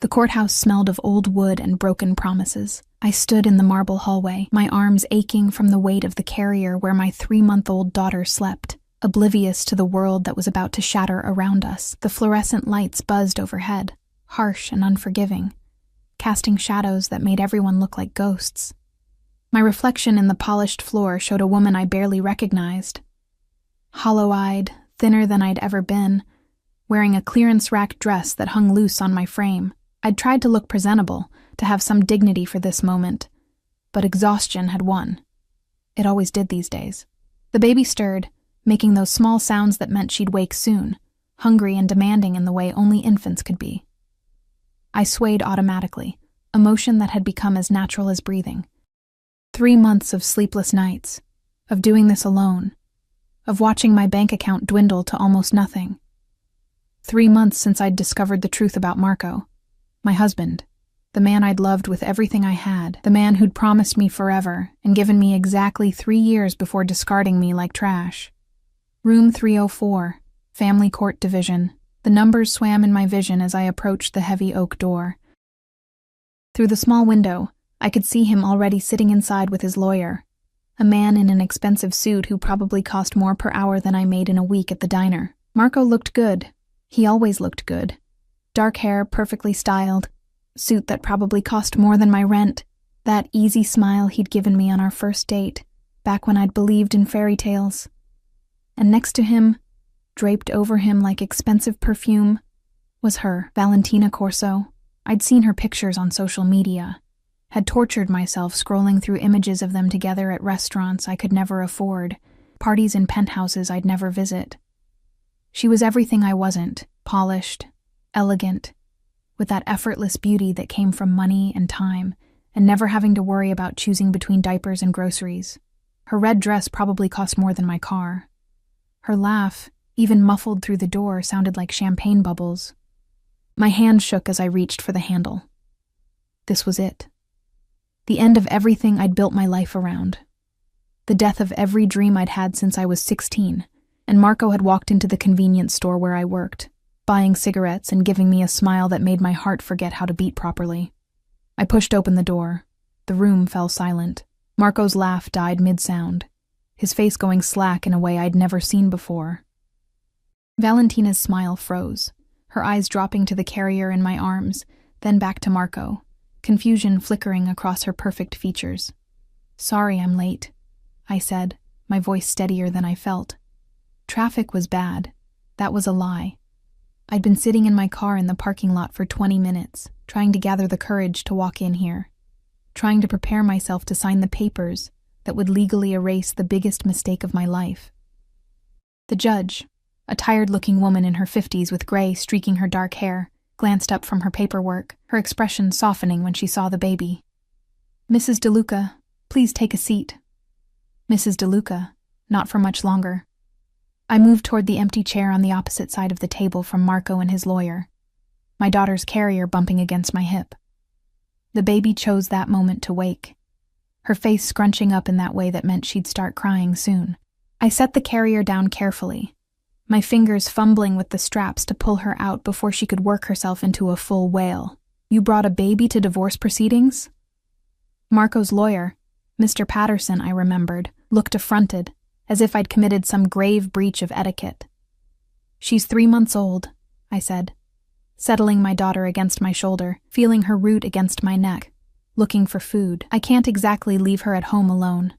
The courthouse smelled of old wood and broken promises. I stood in the marble hallway, my arms aching from the weight of the carrier where my 3-month-old daughter slept, oblivious to the world that was about to shatter around us. The fluorescent lights buzzed overhead, harsh and unforgiving, casting shadows that made everyone look like ghosts. My reflection in the polished floor showed a woman I barely recognized. Hollow-eyed, thinner than I'd ever been, wearing a clearance rack dress that hung loose on my frame. I'd tried to look presentable, to have some dignity for this moment, but exhaustion had won. It always did these days. The baby stirred, making those small sounds that meant she'd wake soon, hungry and demanding in the way only infants could be. I swayed automatically, a motion that had become as natural as breathing. 3 months of sleepless nights, of doing this alone, of watching my bank account dwindle to almost nothing. 3 months since I'd discovered the truth about Marco, my husband, the man I'd loved with everything I had, the man who'd promised me forever and given me exactly 3 years before discarding me like trash. Room 304, Family Court Division. The numbers swam in my vision as I approached the heavy oak door. Through the small window, I could see him already sitting inside with his lawyer, a man in an expensive suit who probably cost more per hour than I made in a week at the diner. Marco looked good. He always looked good. Dark hair, perfectly styled, suit that probably cost more than my rent, that easy smile he'd given me on our first date, back when I'd believed in fairy tales. And next to him, draped over him like expensive perfume, was her, Valentina Corso. I'd seen her pictures on social media, had tortured myself scrolling through images of them together at restaurants I could never afford, parties in penthouses I'd never visit. She was everything I wasn't, polished, elegant, with that effortless beauty that came from money and time, and never having to worry about choosing between diapers and groceries. Her red dress probably cost more than my car. Her laugh, even muffled through the door, sounded like champagne bubbles. My hand shook as I reached for the handle. This was it. The end of everything I'd built my life around. The death of every dream I'd had since I was 16, and Marco had walked into the convenience store where I worked, buying cigarettes and giving me a smile that made my heart forget how to beat properly. I pushed open the door. The room fell silent. Marco's laugh died mid-sound, his face going slack in a way I'd never seen before. Valentina's smile froze, her eyes dropping to the carrier in my arms, then back to Marco, confusion flickering across her perfect features. "Sorry I'm late," I said, my voice steadier than I felt. Traffic was bad. That was a lie. I'd been sitting in my car in the parking lot for 20 minutes, trying to gather the courage to walk in here, trying to prepare myself to sign the papers that would legally erase the biggest mistake of my life. The judge, a tired-looking woman in her 50s with gray streaking her dark hair, glanced up from her paperwork, her expression softening when she saw the baby. "Mrs. DeLuca, please take a seat." Mrs. DeLuca, not for much longer. I moved toward the empty chair on the opposite side of the table from Marco and his lawyer, my daughter's carrier bumping against my hip. The baby chose that moment to wake, her face scrunching up in that way that meant she'd start crying soon. I set the carrier down carefully, my fingers fumbling with the straps to pull her out before she could work herself into a full wail. "You brought a baby to divorce proceedings?" Marco's lawyer, Mr. Patterson, I remembered, looked affronted, as if I'd committed some grave breach of etiquette. "She's 3 months old," I said, settling my daughter against my shoulder, feeling her root against my neck, looking for food. "I can't exactly leave her at home alone."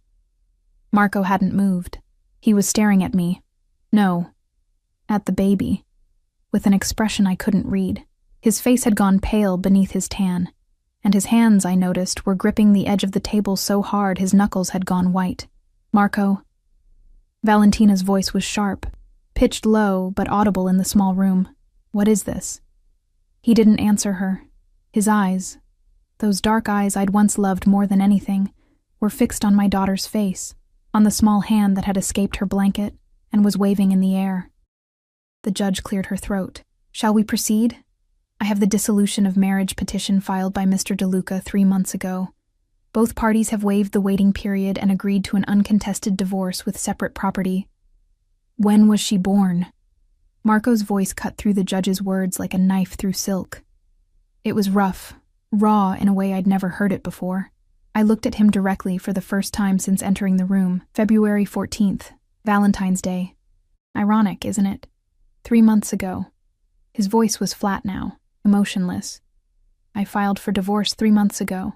Marco hadn't moved. He was staring at me. No, at the baby, with an expression I couldn't read. His face had gone pale beneath his tan, and his hands, I noticed, were gripping the edge of the table so hard his knuckles had gone white. "Marco." Valentina's voice was sharp, pitched low but audible in the small room. "What is this?" He didn't answer her. His eyes, those dark eyes I'd once loved more than anything, were fixed on my daughter's face, on the small hand that had escaped her blanket and was waving in the air. The judge cleared her throat. "Shall we proceed? I have the dissolution of marriage petition filed by Mr. DeLuca 3 months ago. Both parties have waived the waiting period and agreed to an uncontested divorce with separate property." "When was she born?" Marco's voice cut through the judge's words like a knife through silk. It was rough, raw in a way I'd never heard it before. I looked at him directly for the first time since entering the room. February 14th, Valentine's Day. Ironic, isn't it? 3 months ago. His voice was flat now, emotionless. I filed for divorce 3 months ago.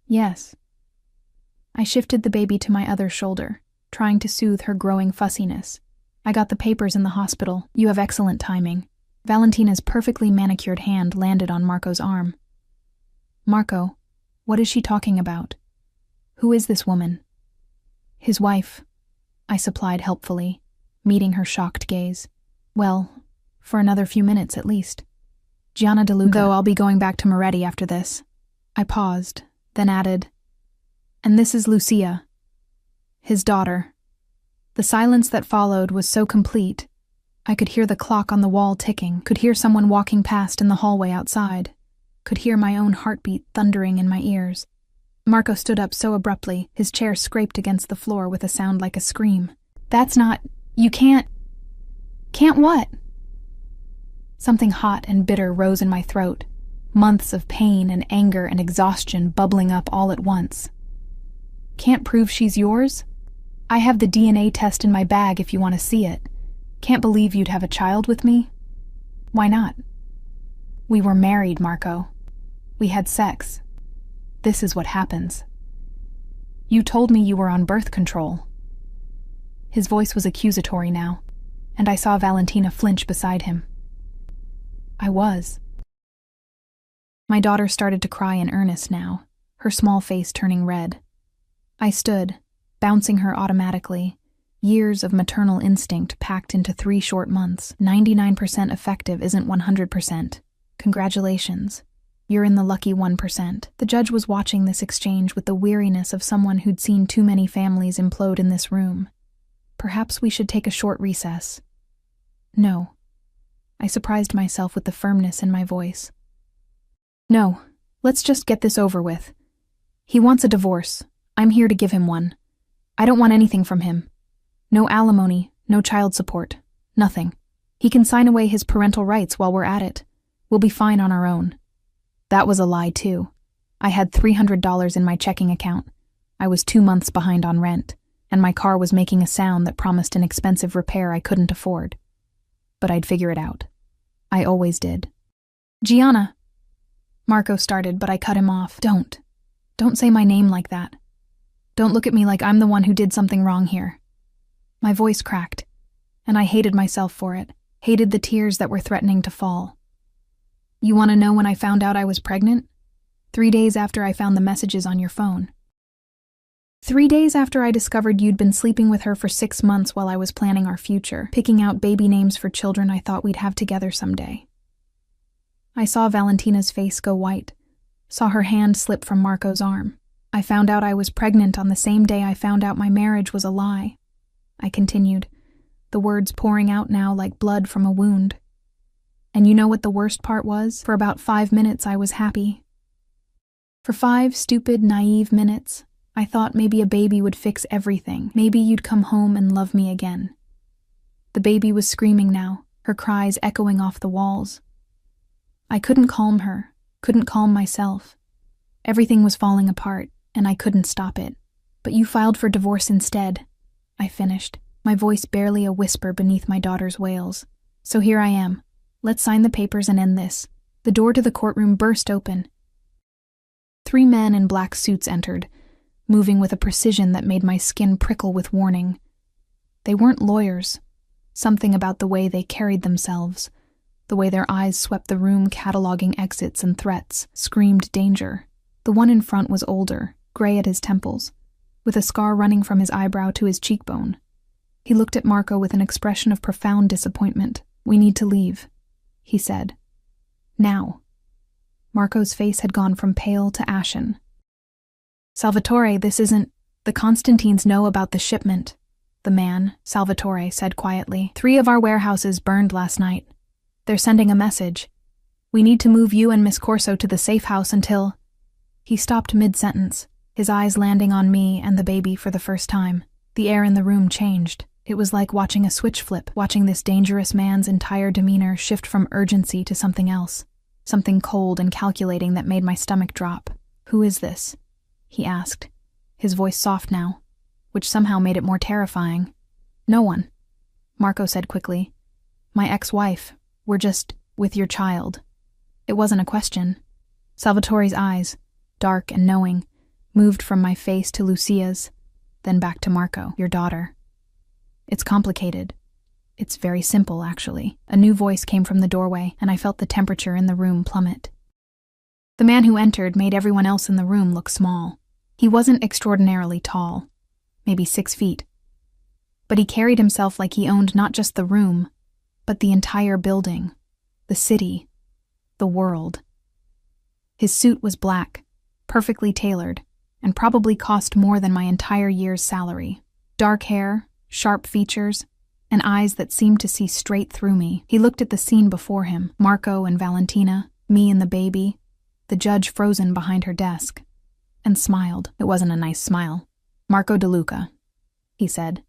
Yes. I shifted the baby to my other shoulder, trying to soothe her growing fussiness. I got the papers in the hospital. You have excellent timing. Valentina's perfectly manicured hand landed on Marco's arm. Marco, what is she talking about? Who is this woman? His wife, I supplied helpfully, meeting her shocked gaze. Well, for another few minutes at least. Gianna DeLuca. Though I'll be going back to Moretti after this. I paused, then added, and this is Lucia, his daughter. The silence that followed was so complete. I could hear the clock on the wall ticking, could hear someone walking past in the hallway outside, could hear my own heartbeat thundering in my ears. Marco stood up so abruptly, his chair scraped against the floor with a sound like a scream. That's not... You can't... Can't what? Something hot and bitter rose in my throat, months of pain and anger and exhaustion bubbling up all at once. Can't prove she's yours? I have the DNA test in my bag if you want to see it. Can't believe you'd have a child with me? Why not? We were married, Marco. We had sex. This is what happens. You told me you were on birth control. His voice was accusatory now, and I saw Valentina flinch beside him. I was. My daughter started to cry in earnest now, her small face turning red. I stood, bouncing her automatically, years of maternal instinct packed into 3 short months. 99% effective isn't 100%. Congratulations. You're in the lucky 1%. The judge was watching this exchange with the weariness of someone who'd seen too many families implode in this room. Perhaps we should take a short recess. No. I surprised myself with the firmness in my voice. No, let's just get this over with. He wants a divorce. I'm here to give him one. I don't want anything from him. No alimony, no child support, nothing. He can sign away his parental rights while we're at it. We'll be fine on our own. That was a lie, too. I had $300 in my checking account. I was 2 months behind on rent, and my car was making a sound that promised an expensive repair I couldn't afford. But I'd figure it out. I always did. Gianna! Marco started, but I cut him off. Don't say my name like that. Don't look at me like I'm the one who did something wrong here. My voice cracked, and I hated myself for it, hated the tears that were threatening to fall. You want to know when I found out I was pregnant? 3 days after I found the messages on your phone. 3 days after I discovered you'd been sleeping with her for 6 months while I was planning our future, picking out baby names for children I thought we'd have together someday. I saw Valentina's face go white, saw her hand slip from Marco's arm. I found out I was pregnant on the same day I found out my marriage was a lie. I continued, the words pouring out now like blood from a wound. And you know what the worst part was? For about 5 minutes I was happy. For 5 stupid, naive minutes, I thought maybe a baby would fix everything. Maybe you'd come home and love me again. The baby was screaming now, her cries echoing off the walls. I couldn't calm her, couldn't calm myself. Everything was falling apart, and I couldn't stop it. But you filed for divorce instead, I finished, my voice barely a whisper beneath my daughter's wails. So here I am. Let's sign the papers and end this. The door to the courtroom burst open. 3 men in black suits entered, moving with a precision that made my skin prickle with warning. They weren't lawyers. Something about the way they carried themselves, the way their eyes swept the room cataloging exits and threats, screamed danger. The one in front was older, gray at his temples, with a scar running from his eyebrow to his cheekbone. He looked at Marco with an expression of profound disappointment. We need to leave, he said. Now. Marco's face had gone from pale to ashen. Salvatore, this isn't... The Constantines know about the shipment. The man, Salvatore, said quietly. 3 of our warehouses burned last night. They're sending a message. We need to move you and Miss Corso to the safe house until... He stopped mid-sentence, his eyes landing on me and the baby for the first time. The air in the room changed. It was like watching a switch flip, watching this dangerous man's entire demeanor shift from urgency to something else. something cold and calculating that made my stomach drop. "Who is this?" he asked, his voice soft now, which somehow made it more terrifying. "No one," Marco said quickly. "My ex-wife. We're just with your child." It wasn't a question. Salvatore's eyes, dark and knowing, moved from my face to Lucia's, then back to Marco. "Your daughter." "It's complicated. It's very simple, actually." A new voice came from the doorway, and I felt the temperature in the room plummet. The man who entered made everyone else in the room look small. He wasn't extraordinarily tall, maybe 6 feet. But he carried himself like he owned not just the room, but the entire building, the city, the world. His suit was black, perfectly tailored, and probably cost more than my entire year's salary. Dark hair, sharp features, and eyes that seemed to see straight through me. He looked at the scene before him, Marco and Valentina, me and the baby, the judge frozen behind her desk, and smiled. It wasn't a nice smile. "Marco De Luca," he said,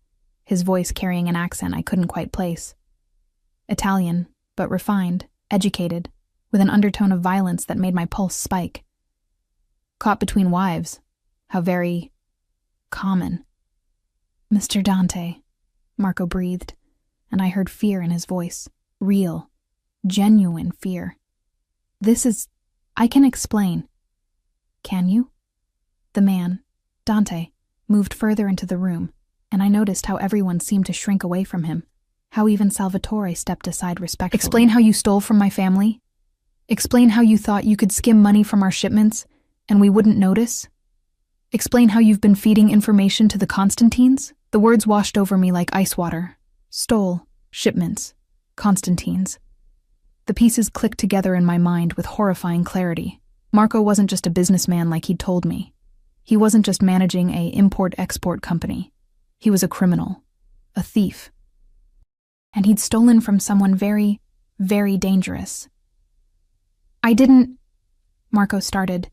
his voice carrying an accent I couldn't quite place. Italian, but refined, educated, with an undertone of violence that made my pulse spike. "Caught between wives. How very common." "Mr. Dante," Marco breathed, and I heard fear in his voice. Real, genuine fear. I can explain." "Can you?" The man, Dante, moved further into the room, and I noticed how everyone seemed to shrink away from him, how even Salvatore stepped aside respectfully. "Explain how you stole from my family? Explain how you thought you could skim money from our shipments, and we wouldn't notice? Explain how you've been feeding information to the Constantines?" The words washed over me like ice water. Stole, shipments, Constantines. The pieces clicked together in my mind with horrifying clarity. Marco wasn't just a businessman like he'd told me. He wasn't just managing a import-export company. He was a criminal, a thief. And he'd stolen from someone very, very dangerous. "I didn't," Marco started,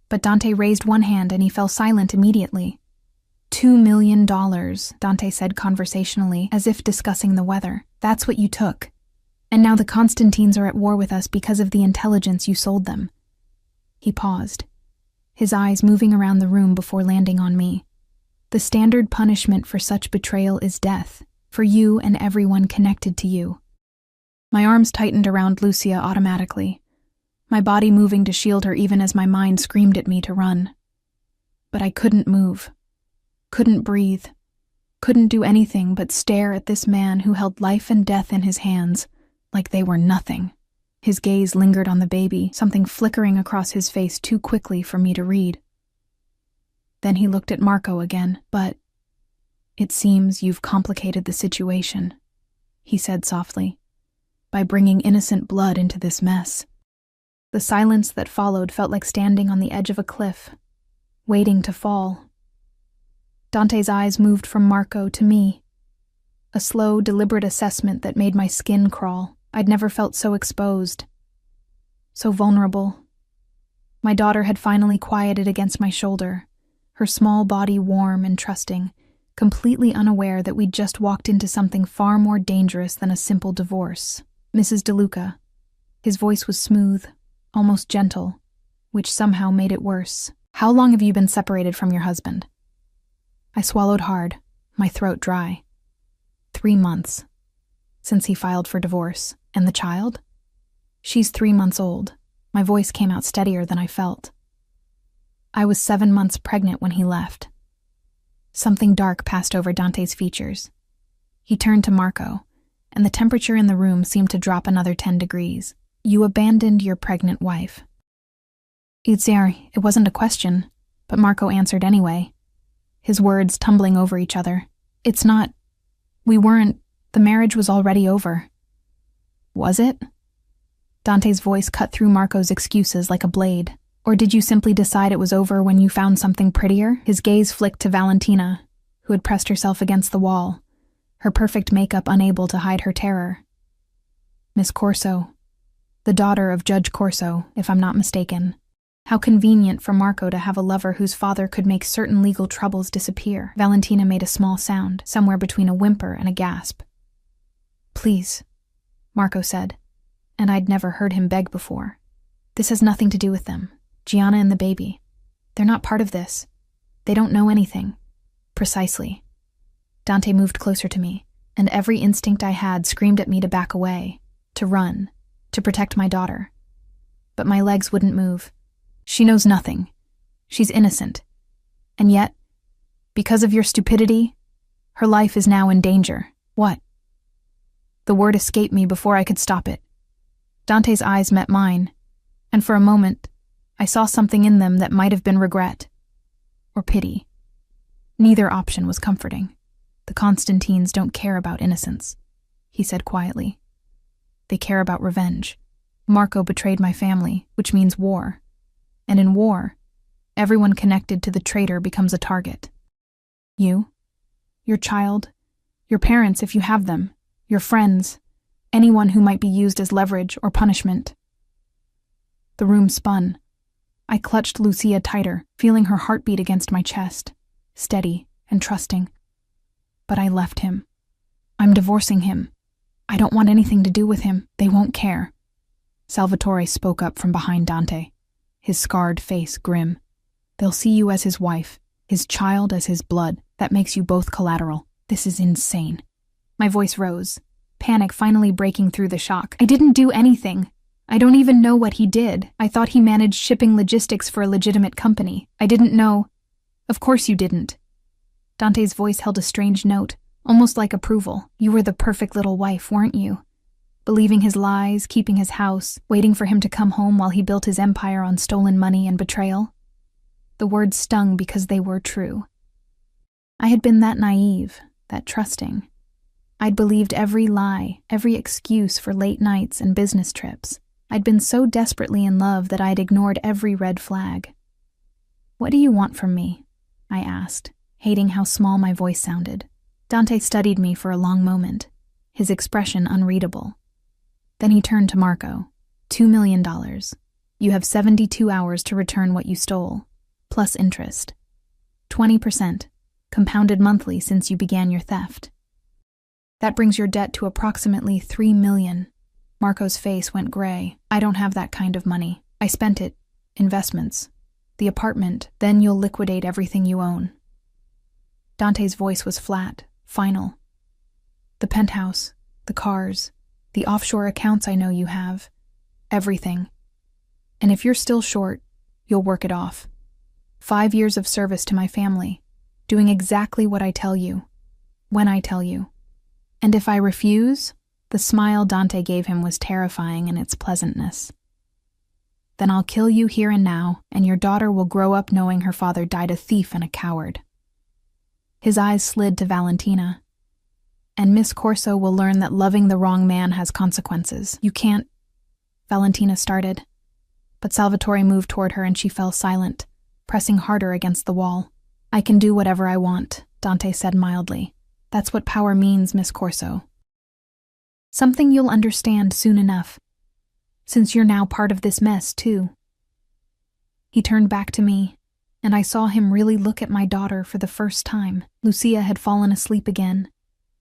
but Dante raised one hand and he fell silent immediately. $2 million, Dante said conversationally, as if discussing the weather. "That's what you took. And now the Constantines are at war with us because of the intelligence you sold them." He paused, his eyes moving around the room before landing on me. "The standard punishment for such betrayal is death, for you and everyone connected to you." My arms tightened around Lucia automatically, my body moving to shield her even as my mind screamed at me to run. But I couldn't move, couldn't breathe, couldn't do anything but stare at this man who held life and death in his hands like they were nothing. His gaze lingered on the baby, something flickering across his face too quickly for me to read. Then he looked at Marco again. "But it seems you've complicated the situation," he said softly, "by bringing innocent blood into this mess." The silence that followed felt like standing on the edge of a cliff, waiting to fall. Dante's eyes moved from Marco to me, a slow, deliberate assessment that made my skin crawl. I'd never felt so exposed, so vulnerable. My daughter had finally quieted against my shoulder, her small body warm and trusting, completely unaware that we'd just walked into something far more dangerous than a simple divorce. "Mrs. De Luca." His voice was smooth, almost gentle, which somehow made it worse. "How long have you been separated from your husband?" I swallowed hard, my throat dry. 3 months. Since he filed for divorce. "And the child?" "She's 3 months old." My voice came out steadier than I felt. "I was 7 months pregnant when he left." Something dark passed over Dante's features. He turned to Marco, and the temperature in the room seemed to drop another 10 degrees. "You abandoned your pregnant wife." It wasn't a question, but Marco answered anyway, his words tumbling over each other. The marriage was already over." "Was it?" Dante's voice cut through Marco's excuses like a blade. "Or did you simply decide it was over when you found something prettier?" His gaze flicked to Valentina, who had pressed herself against the wall, her perfect makeup unable to hide her terror. "Miss Corso. The daughter of Judge Corso, if I'm not mistaken. How convenient for Marco to have a lover whose father could make certain legal troubles disappear." Valentina made a small sound, somewhere between a whimper and a gasp. "Please," Marco said, and I'd never heard him beg before. This has nothing to do with them. Gianna and the baby. They're not part of this. They don't know anything. Precisely. Dante moved closer to me, and every instinct I had screamed at me to back away, to run, to protect my daughter. But my legs wouldn't move. She knows nothing. She's innocent. And yet, because of your stupidity, her life is now in danger. What? The word escaped me before I could stop it. Dante's eyes met mine, and for a moment, I saw something in them that might have been regret or pity. Neither option was comforting. The Constantines don't care about innocence, he said quietly. They care about revenge. Marco betrayed my family, which means war. And in war, everyone connected to the traitor becomes a target. You, your child, your parents if you have them, your friends, anyone who might be used as leverage or punishment. The room spun. I clutched Lucia tighter, feeling her heartbeat against my chest, steady and trusting. But I left him. I'm divorcing him. I don't want anything to do with him. They won't care. Salvatore spoke up from behind Dante, his scarred face grim. They'll see you as his wife, his child as his blood. That makes you both collateral. This is insane. My voice rose, panic finally breaking through the shock. I didn't do anything. I don't even know what he did. I thought he managed shipping logistics for a legitimate company. I didn't know. Of course you didn't. Dante's voice held a strange note, almost like approval. You were the perfect little wife, weren't you? Believing his lies, keeping his house, waiting for him to come home while he built his empire on stolen money and betrayal. The words stung because they were true. I had been that naive, that trusting. I'd believed every lie, every excuse for late nights and business trips. I'd been so desperately in love that I'd ignored every red flag. What do you want from me? I asked, hating how small my voice sounded. Dante studied me for a long moment, his expression unreadable. Then he turned to Marco. $2 million. You have 72 hours to return what you stole, plus interest. 20%, compounded monthly since you began your theft. That brings your debt to approximately $3 million. Marco's face went gray. I don't have that kind of money. I spent it. Investments. The apartment, then you'll liquidate everything you own. Dante's voice was flat, final. The penthouse, the cars, the offshore accounts I know you have. Everything. And if you're still short, you'll work it off. 5 years of service to my family, doing exactly what I tell you, when I tell you. And if I refuse, the smile Dante gave him was terrifying in its pleasantness. Then I'll kill you here and now, and your daughter will grow up knowing her father died a thief and a coward. His eyes slid to Valentina. And Miss Corso will learn that loving the wrong man has consequences. You can't... Valentina started. But Salvatore moved toward her and she fell silent, pressing harder against the wall. I can do whatever I want, Dante said mildly. That's what power means, Miss Corso. Something you'll understand soon enough, since you're now part of this mess, too. He turned back to me, and I saw him really look at my daughter for the first time. Lucia had fallen asleep again,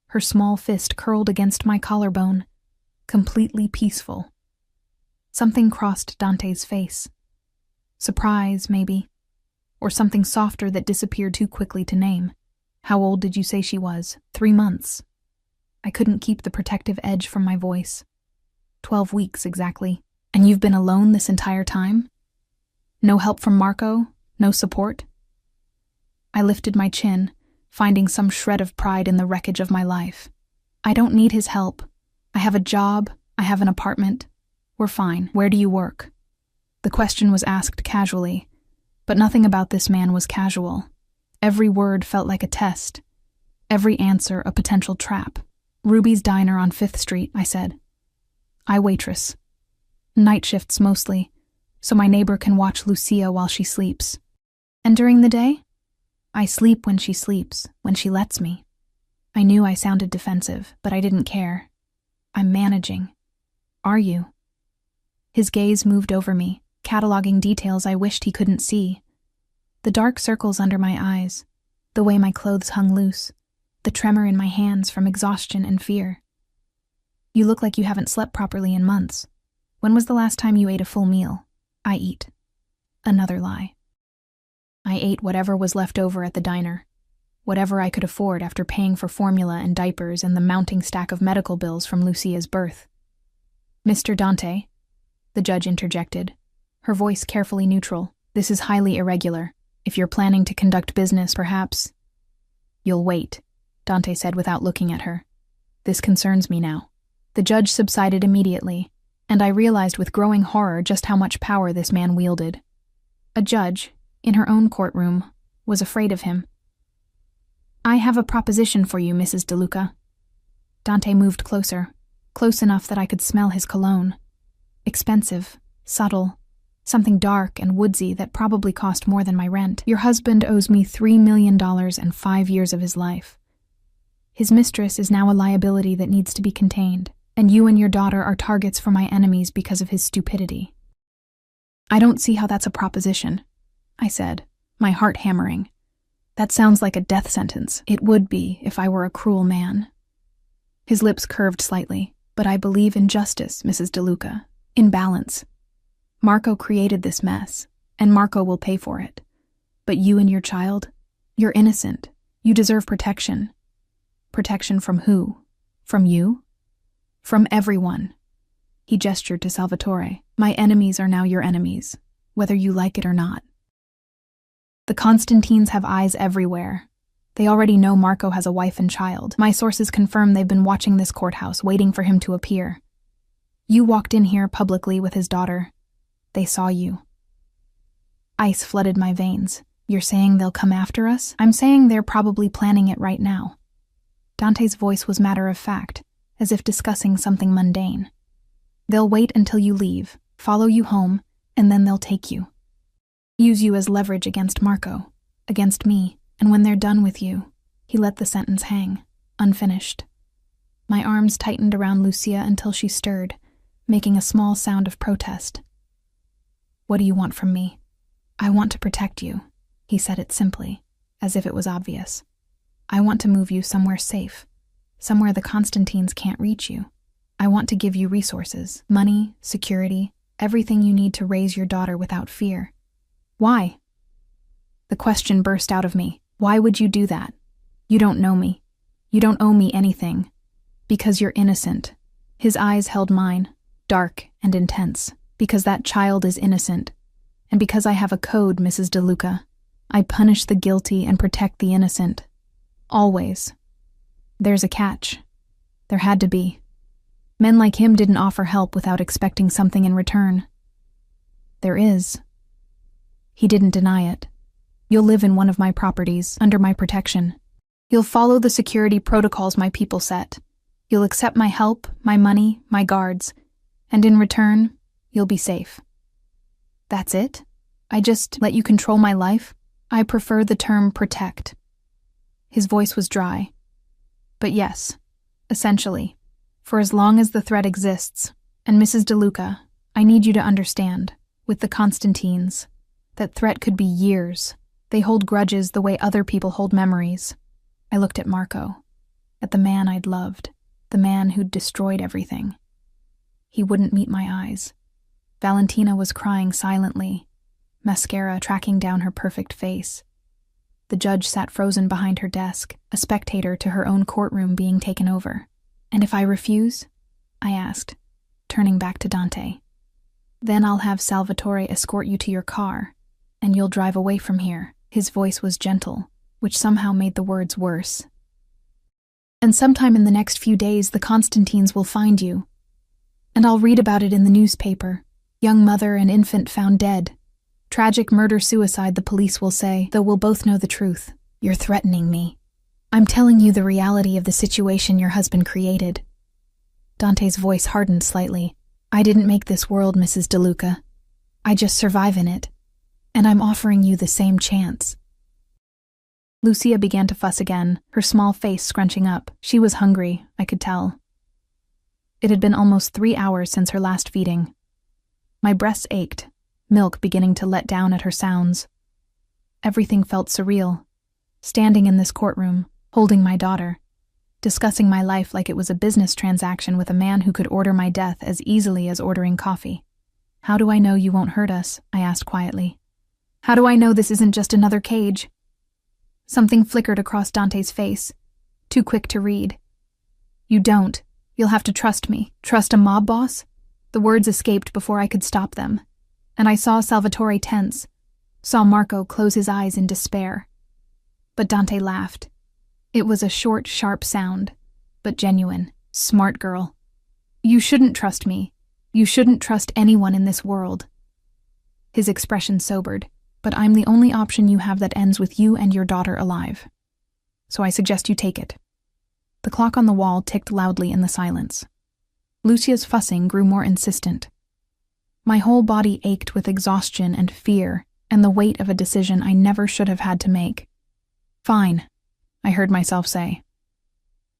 her small fist curled against my collarbone, completely peaceful. Something crossed Dante's face. Surprise, maybe, or something softer that disappeared too quickly to name. How old did you say she was? 3 months. I couldn't keep the protective edge from my voice. 12 weeks, exactly. And you've been alone this entire time? No help from Marco? No support? I lifted my chin, finding some shred of pride in the wreckage of my life. I don't need his help. I have a job. I have an apartment. We're fine. Where do you work? The question was asked casually, but nothing about this man was casual. Every word felt like a test. Every answer a potential trap. Ruby's Diner on 5th Street, I said. I waitress. Night shifts mostly, so my neighbor can watch Lucia while she sleeps. And during the day? I sleep when she sleeps, when she lets me. I knew I sounded defensive, but I didn't care. I'm managing. Are you? His gaze moved over me, cataloging details I wished he couldn't see. The dark circles under my eyes, the way my clothes hung loose, the tremor in my hands from exhaustion and fear. You look like you haven't slept properly in months. When was the last time you ate a full meal? I eat. Another lie. I ate whatever was left over at the diner, whatever I could afford after paying for formula and diapers and the mounting stack of medical bills from Lucia's birth. Mr. Dante, the judge interjected, her voice carefully neutral. This is highly irregular. If you're planning to conduct business, perhaps... You'll wait, Dante said without looking at her. This concerns me now. The judge subsided immediately, and I realized with growing horror just how much power this man wielded. A judge, in her own courtroom, was afraid of him. I have a proposition for you, Mrs. DeLuca. Dante moved closer, close enough that I could smell his cologne. Expensive, subtle, something dark and woodsy that probably cost more than my rent. Your husband owes me $3 million and 5 years of his life. His mistress is now a liability that needs to be contained, and you and your daughter are targets for my enemies because of his stupidity. I don't see how that's a proposition, I said, my heart hammering. That sounds like a death sentence. It would be if I were a cruel man. His lips curved slightly. But I believe in justice, Mrs. DeLuca, in balance. Marco created this mess, and Marco will pay for it. But you and your child, you're innocent. You deserve protection. Protection from who? From you? From everyone. He gestured to Salvatore. My enemies are now your enemies, whether you like it or not. The Constantines have eyes everywhere. They already know Marco has a wife and child. My sources confirm they've been watching this courthouse, waiting for him to appear. You walked in here publicly with his daughter. They saw you. Ice flooded my veins. You're saying they'll come after us? I'm saying they're probably planning it right now. Dante's voice was matter of fact, as if discussing something mundane. They'll wait until you leave, follow you home, and then they'll take you. Use you as leverage against Marco, against me, and when they're done with you, he let the sentence hang, unfinished. My arms tightened around Lucia until she stirred, making a small sound of protest. What do you want from me? I want to protect you, he said it simply, as if it was obvious. I want to move you somewhere safe, somewhere the Constantines can't reach you. I want to give you resources, money, security, everything you need to raise your daughter without fear. Why? The question burst out of me. Why would you do that? You don't know me. You don't owe me anything. Because you're innocent. His eyes held mine, dark and intense. Because that child is innocent. And because I have a code, Mrs. DeLuca. I punish the guilty and protect the innocent. Always. There's a catch. There had to be. Men like him didn't offer help without expecting something in return. There is. He didn't deny it. You'll live in one of my properties, under my protection. You'll follow the security protocols my people set. You'll accept my help, my money, my guards, and in return, you'll be safe. That's it? I just let you control my life? I prefer the term protect. His voice was dry. But yes, essentially, for as long as the threat exists, and Mrs. DeLuca, I need you to understand, with the Constantines, that threat could be years. They hold grudges the way other people hold memories. I looked at Marco, at the man I'd loved, the man who'd destroyed everything. He wouldn't meet my eyes. Valentina was crying silently, mascara tracking down her perfect face. The judge sat frozen behind her desk, a spectator to her own courtroom being taken over. And if I refuse? I asked, turning back to Dante. Then I'll have Salvatore escort you to your car, and you'll drive away from here. His voice was gentle, which somehow made the words worse. And sometime in the next few days, the Constantines will find you. And I'll read about it in the newspaper. Young mother and infant found dead. Tragic murder-suicide, the police will say, though we'll both know the truth. You're threatening me. I'm telling you the reality of the situation your husband created. Dante's voice hardened slightly. I didn't make this world, Mrs. DeLuca. I just survive in it. And I'm offering you the same chance. Lucia began to fuss again, her small face scrunching up. She was hungry, I could tell. It had been almost 3 hours since her last feeding. My breasts ached, milk beginning to let down at her sounds. Everything felt surreal. Standing in this courtroom, holding my daughter, discussing my life like it was a business transaction with a man who could order my death as easily as ordering coffee. How do I know you won't hurt us? I asked quietly. How do I know this isn't just another cage? Something flickered across Dante's face, too quick to read. You don't. You'll have to trust me. Trust a mob boss? The words escaped before I could stop them, and I saw Salvatore tense, saw Marco close his eyes in despair. But Dante laughed. It was a short, sharp sound, but genuine. Smart girl. You shouldn't trust me. You shouldn't trust anyone in this world. His expression sobered. But I'm the only option you have that ends with you and your daughter alive. So I suggest you take it. The clock on the wall ticked loudly in the silence. Lucia's fussing grew more insistent. My whole body ached with exhaustion and fear and the weight of a decision I never should have had to make. Fine, I heard myself say.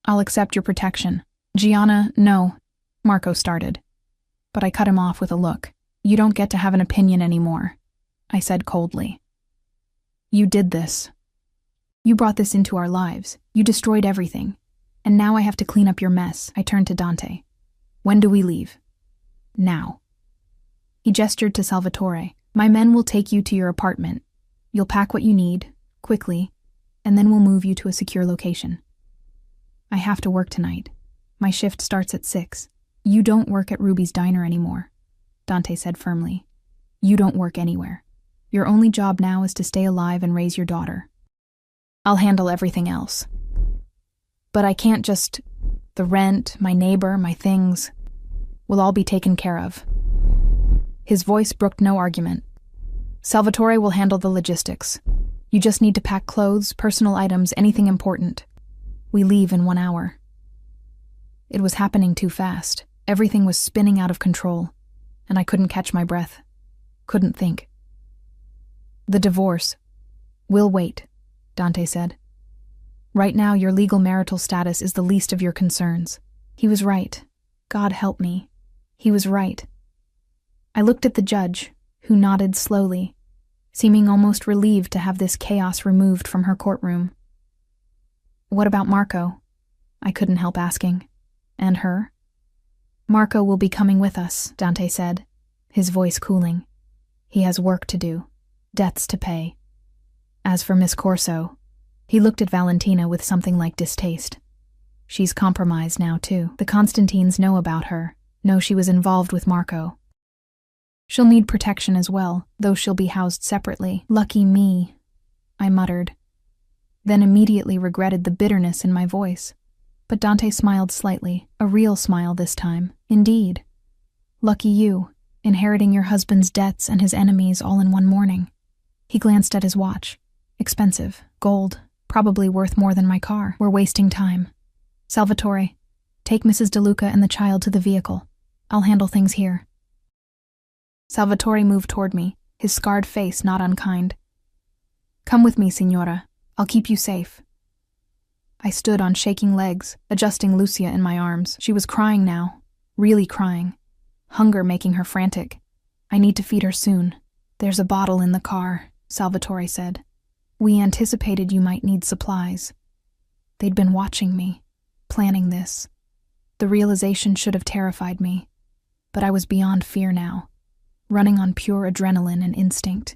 I'll accept your protection. Gianna, no, Marco started. But I cut him off with a look. You don't get to have an opinion anymore, I said coldly. You did this. You brought this into our lives. You destroyed everything. And now I have to clean up your mess. I turned to Dante. When do we leave? Now. He gestured to Salvatore. My men will take you to your apartment. You'll pack what you need, quickly, and then we'll move you to a secure location. I have to work tonight. My shift starts at 6. You don't work at Ruby's diner anymore, Dante said firmly. You don't work anywhere. Your only job now is to stay alive and raise your daughter. I'll handle everything else. But I can't just... The rent, my neighbor, my things will all be taken care of. His voice brooked no argument. Salvatore will handle the logistics. You just need to pack clothes, personal items, anything important. We leave in 1 hour. It was happening too fast. Everything was spinning out of control, and I couldn't catch my breath. Couldn't think. The divorce. We'll wait, Dante said. Right now, your legal marital status is the least of your concerns. He was right. God help me. He was right. I looked at the judge, who nodded slowly, seeming almost relieved to have this chaos removed from her courtroom. What about Marco? I couldn't help asking. And her? Marco will be coming with us, Dante said, his voice cooling. He has work to do. Debts to pay. As for Miss Corso, he looked at Valentina with something like distaste. She's compromised now, too. The Constantines know about her, know she was involved with Marco. She'll need protection as well, though she'll be housed separately. Lucky me, I muttered, then immediately regretted the bitterness in my voice. But Dante smiled slightly, a real smile this time. Indeed. Lucky you, inheriting your husband's debts and his enemies all in one morning. He glanced at his watch. Expensive. Gold. Probably worth more than my car. We're wasting time. Salvatore, take Mrs. DeLuca and the child to the vehicle. I'll handle things here. Salvatore moved toward me, his scarred face not unkind. Come with me, signora. I'll keep you safe. I stood on shaking legs, adjusting Lucia in my arms. She was crying now. Really crying. Hunger making her frantic. I need to feed her soon. There's a bottle in the car, Salvatore said. We anticipated you might need supplies. They'd been watching me, planning this. The realization should have terrified me, but I was beyond fear now, running on pure adrenaline and instinct.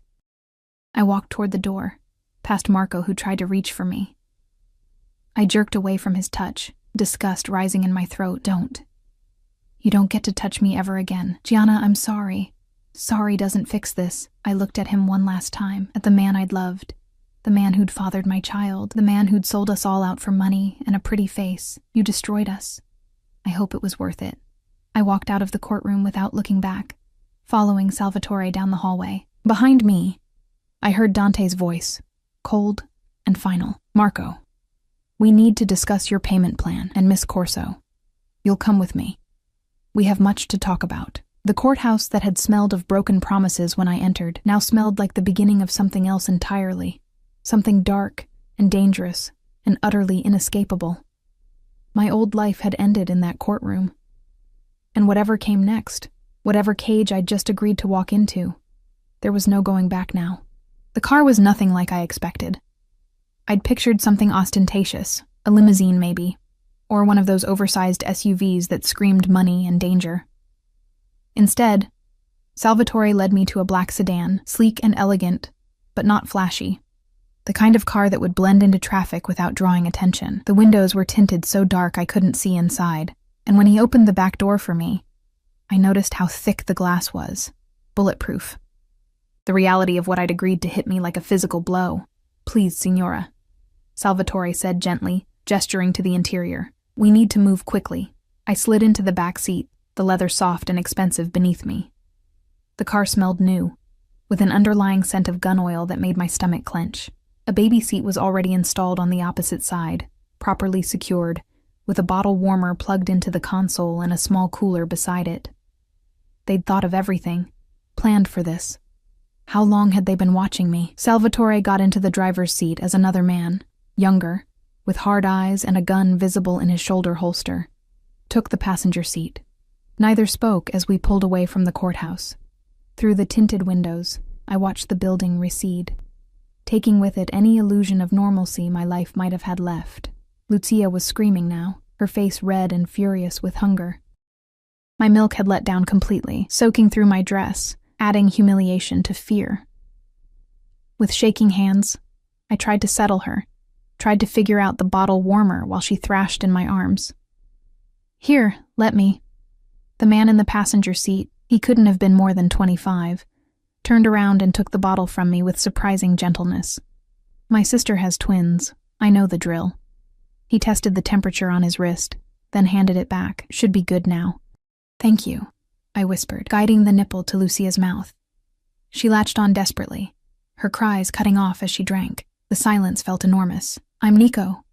I walked toward the door, past Marco who tried to reach for me. I jerked away from his touch, disgust rising in my throat. Don't. You don't get to touch me ever again. Gianna, I'm sorry. Sorry doesn't fix this. I looked at him one last time, at the man I'd loved. The man who'd fathered my child, the man who'd sold us all out for money and a pretty face. You destroyed us. I hope it was worth it. I walked out of the courtroom without looking back, following Salvatore down the hallway. Behind me, I heard Dante's voice, cold and final. Marco, we need to discuss your payment plan and Miss Corso. You'll come with me. We have much to talk about. The courthouse that had smelled of broken promises when I entered now smelled like the beginning of something else entirely. Something dark and dangerous and utterly inescapable. My old life had ended in that courtroom. And whatever came next, whatever cage I'd just agreed to walk into, there was no going back now. The car was nothing like I expected. I'd pictured something ostentatious, a limousine maybe, or one of those oversized SUVs that screamed money and danger. Instead, Salvatore led me to a black sedan, sleek and elegant, but not flashy. The kind of car that would blend into traffic without drawing attention. The windows were tinted so dark I couldn't see inside, and when he opened the back door for me, I noticed how thick the glass was. Bulletproof. The reality of what I'd agreed to hit me like a physical blow. "Please, signora," Salvatore said gently, gesturing to the interior. "We need to move quickly." I slid into the back seat, the leather soft and expensive beneath me. The car smelled new, with an underlying scent of gun oil that made my stomach clench. A baby seat was already installed on the opposite side, properly secured, with a bottle warmer plugged into the console and a small cooler beside it. They'd thought of everything, planned for this. How long had they been watching me? Salvatore got into the driver's seat as another man, younger, with hard eyes and a gun visible in his shoulder holster, took the passenger seat. Neither spoke as we pulled away from the courthouse. Through the tinted windows, I watched the building recede, taking with it any illusion of normalcy my life might have had left. Lucia was screaming now, her face red and furious with hunger. My milk had let down completely, soaking through my dress, adding humiliation to fear. With shaking hands, I tried to settle her, tried to figure out the bottle warmer while she thrashed in my arms. "Here, let me." The man in the passenger seat, he couldn't have been more than 25, turned around and took the bottle from me with surprising gentleness. "My sister has twins. I know the drill." He tested the temperature on his wrist, then handed it back. "Should be good now." "Thank you," I whispered, guiding the nipple to Lucia's mouth. She latched on desperately, her cries cutting off as she drank. The silence felt enormous. "I'm Nico,"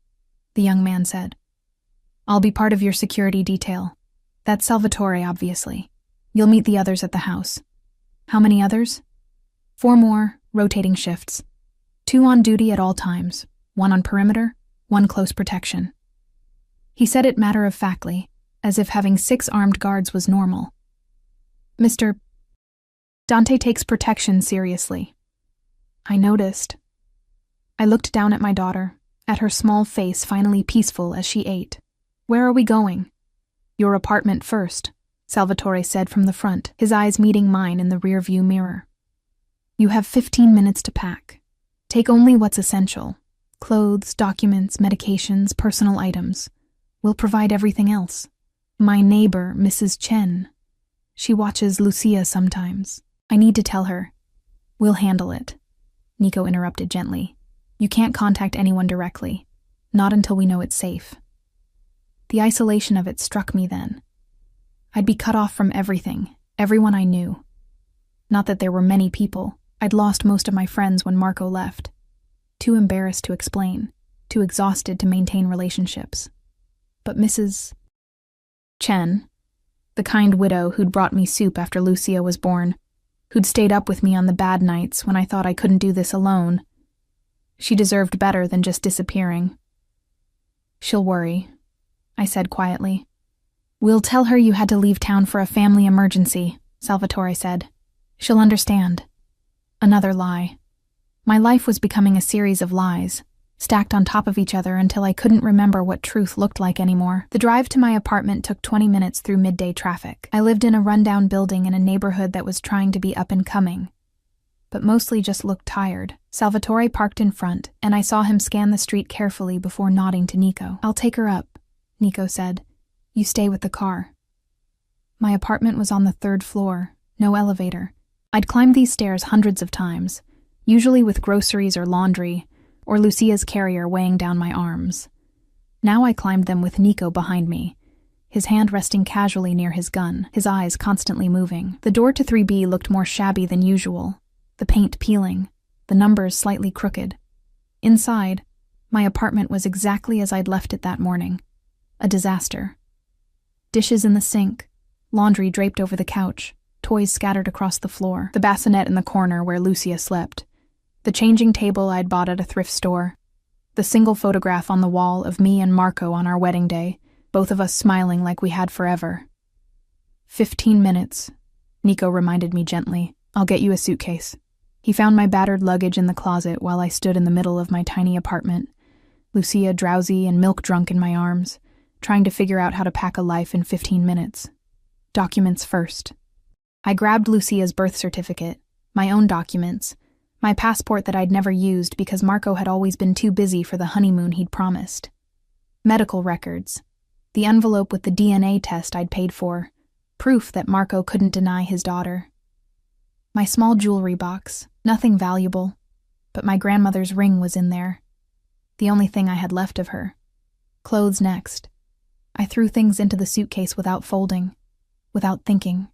the young man said. "I'll be part of your security detail. That's Salvatore, obviously. You'll meet the others at the house." "How many others?" "4 more, rotating shifts. 2 on duty at all times, 1 on perimeter, 1 close protection." He said it matter-of-factly, as if having 6 armed guards was normal. "Mr. Dante takes protection seriously." I noticed. I looked down at my daughter, at her small face finally peaceful as she ate. "Where are we going?" "Your apartment first," Salvatore said from the front, his eyes meeting mine in the rearview mirror. "You have 15 minutes to pack. Take only what's essential. Clothes, documents, medications, personal items. We'll provide everything else. My neighbor, Mrs. Chen. She watches Lucia sometimes. I need to tell her." "We'll handle it," Nico interrupted gently. "You can't contact anyone directly. Not until we know it's safe." The isolation of it struck me then. I'd be cut off from everything, everyone I knew. Not that there were many people. I'd lost most of my friends when Marco left. Too embarrassed to explain, too exhausted to maintain relationships. But Mrs. Chen, the kind widow who'd brought me soup after Lucia was born, who'd stayed up with me on the bad nights when I thought I couldn't do this alone, she deserved better than just disappearing. "She'll worry," I said quietly. "We'll tell her you had to leave town for a family emergency," Salvatore said. "She'll understand." Another lie. My life was becoming a series of lies, stacked on top of each other until I couldn't remember what truth looked like anymore. The drive to my apartment took 20 minutes through midday traffic. I lived in a rundown building in a neighborhood that was trying to be up and coming, but mostly just looked tired. Salvatore parked in front, and I saw him scan the street carefully before nodding to Nico. "I'll take her up," Nico said. "You stay with the car." My apartment was on the 3rd floor, no elevator. I'd climbed these stairs hundreds of times, usually with groceries or laundry, or Lucia's carrier weighing down my arms. Now I climbed them with Nico behind me, his hand resting casually near his gun, his eyes constantly moving. The door to 3B looked more shabby than usual, the paint peeling, the numbers slightly crooked. Inside, my apartment was exactly as I'd left it that morning. A disaster. Dishes in the sink, laundry draped over the couch, toys scattered across the floor, the bassinet in the corner where Lucia slept, the changing table I'd bought at a thrift store, the single photograph on the wall of me and Marco on our wedding day, both of us smiling like we had forever. 15 minutes, Nico reminded me gently. "I'll get you a suitcase." He found my battered luggage in the closet while I stood in the middle of my tiny apartment, Lucia drowsy and milk-drunk in my arms, trying to figure out how to pack a life in 15 minutes. Documents first. I grabbed Lucia's birth certificate, my own documents, my passport that I'd never used because Marco had always been too busy for the honeymoon he'd promised. Medical records, the envelope with the DNA test I'd paid for, proof that Marco couldn't deny his daughter. My small jewelry box, nothing valuable, but my grandmother's ring was in there. The only thing I had left of her. Clothes next. I threw things into the suitcase without folding, without thinking.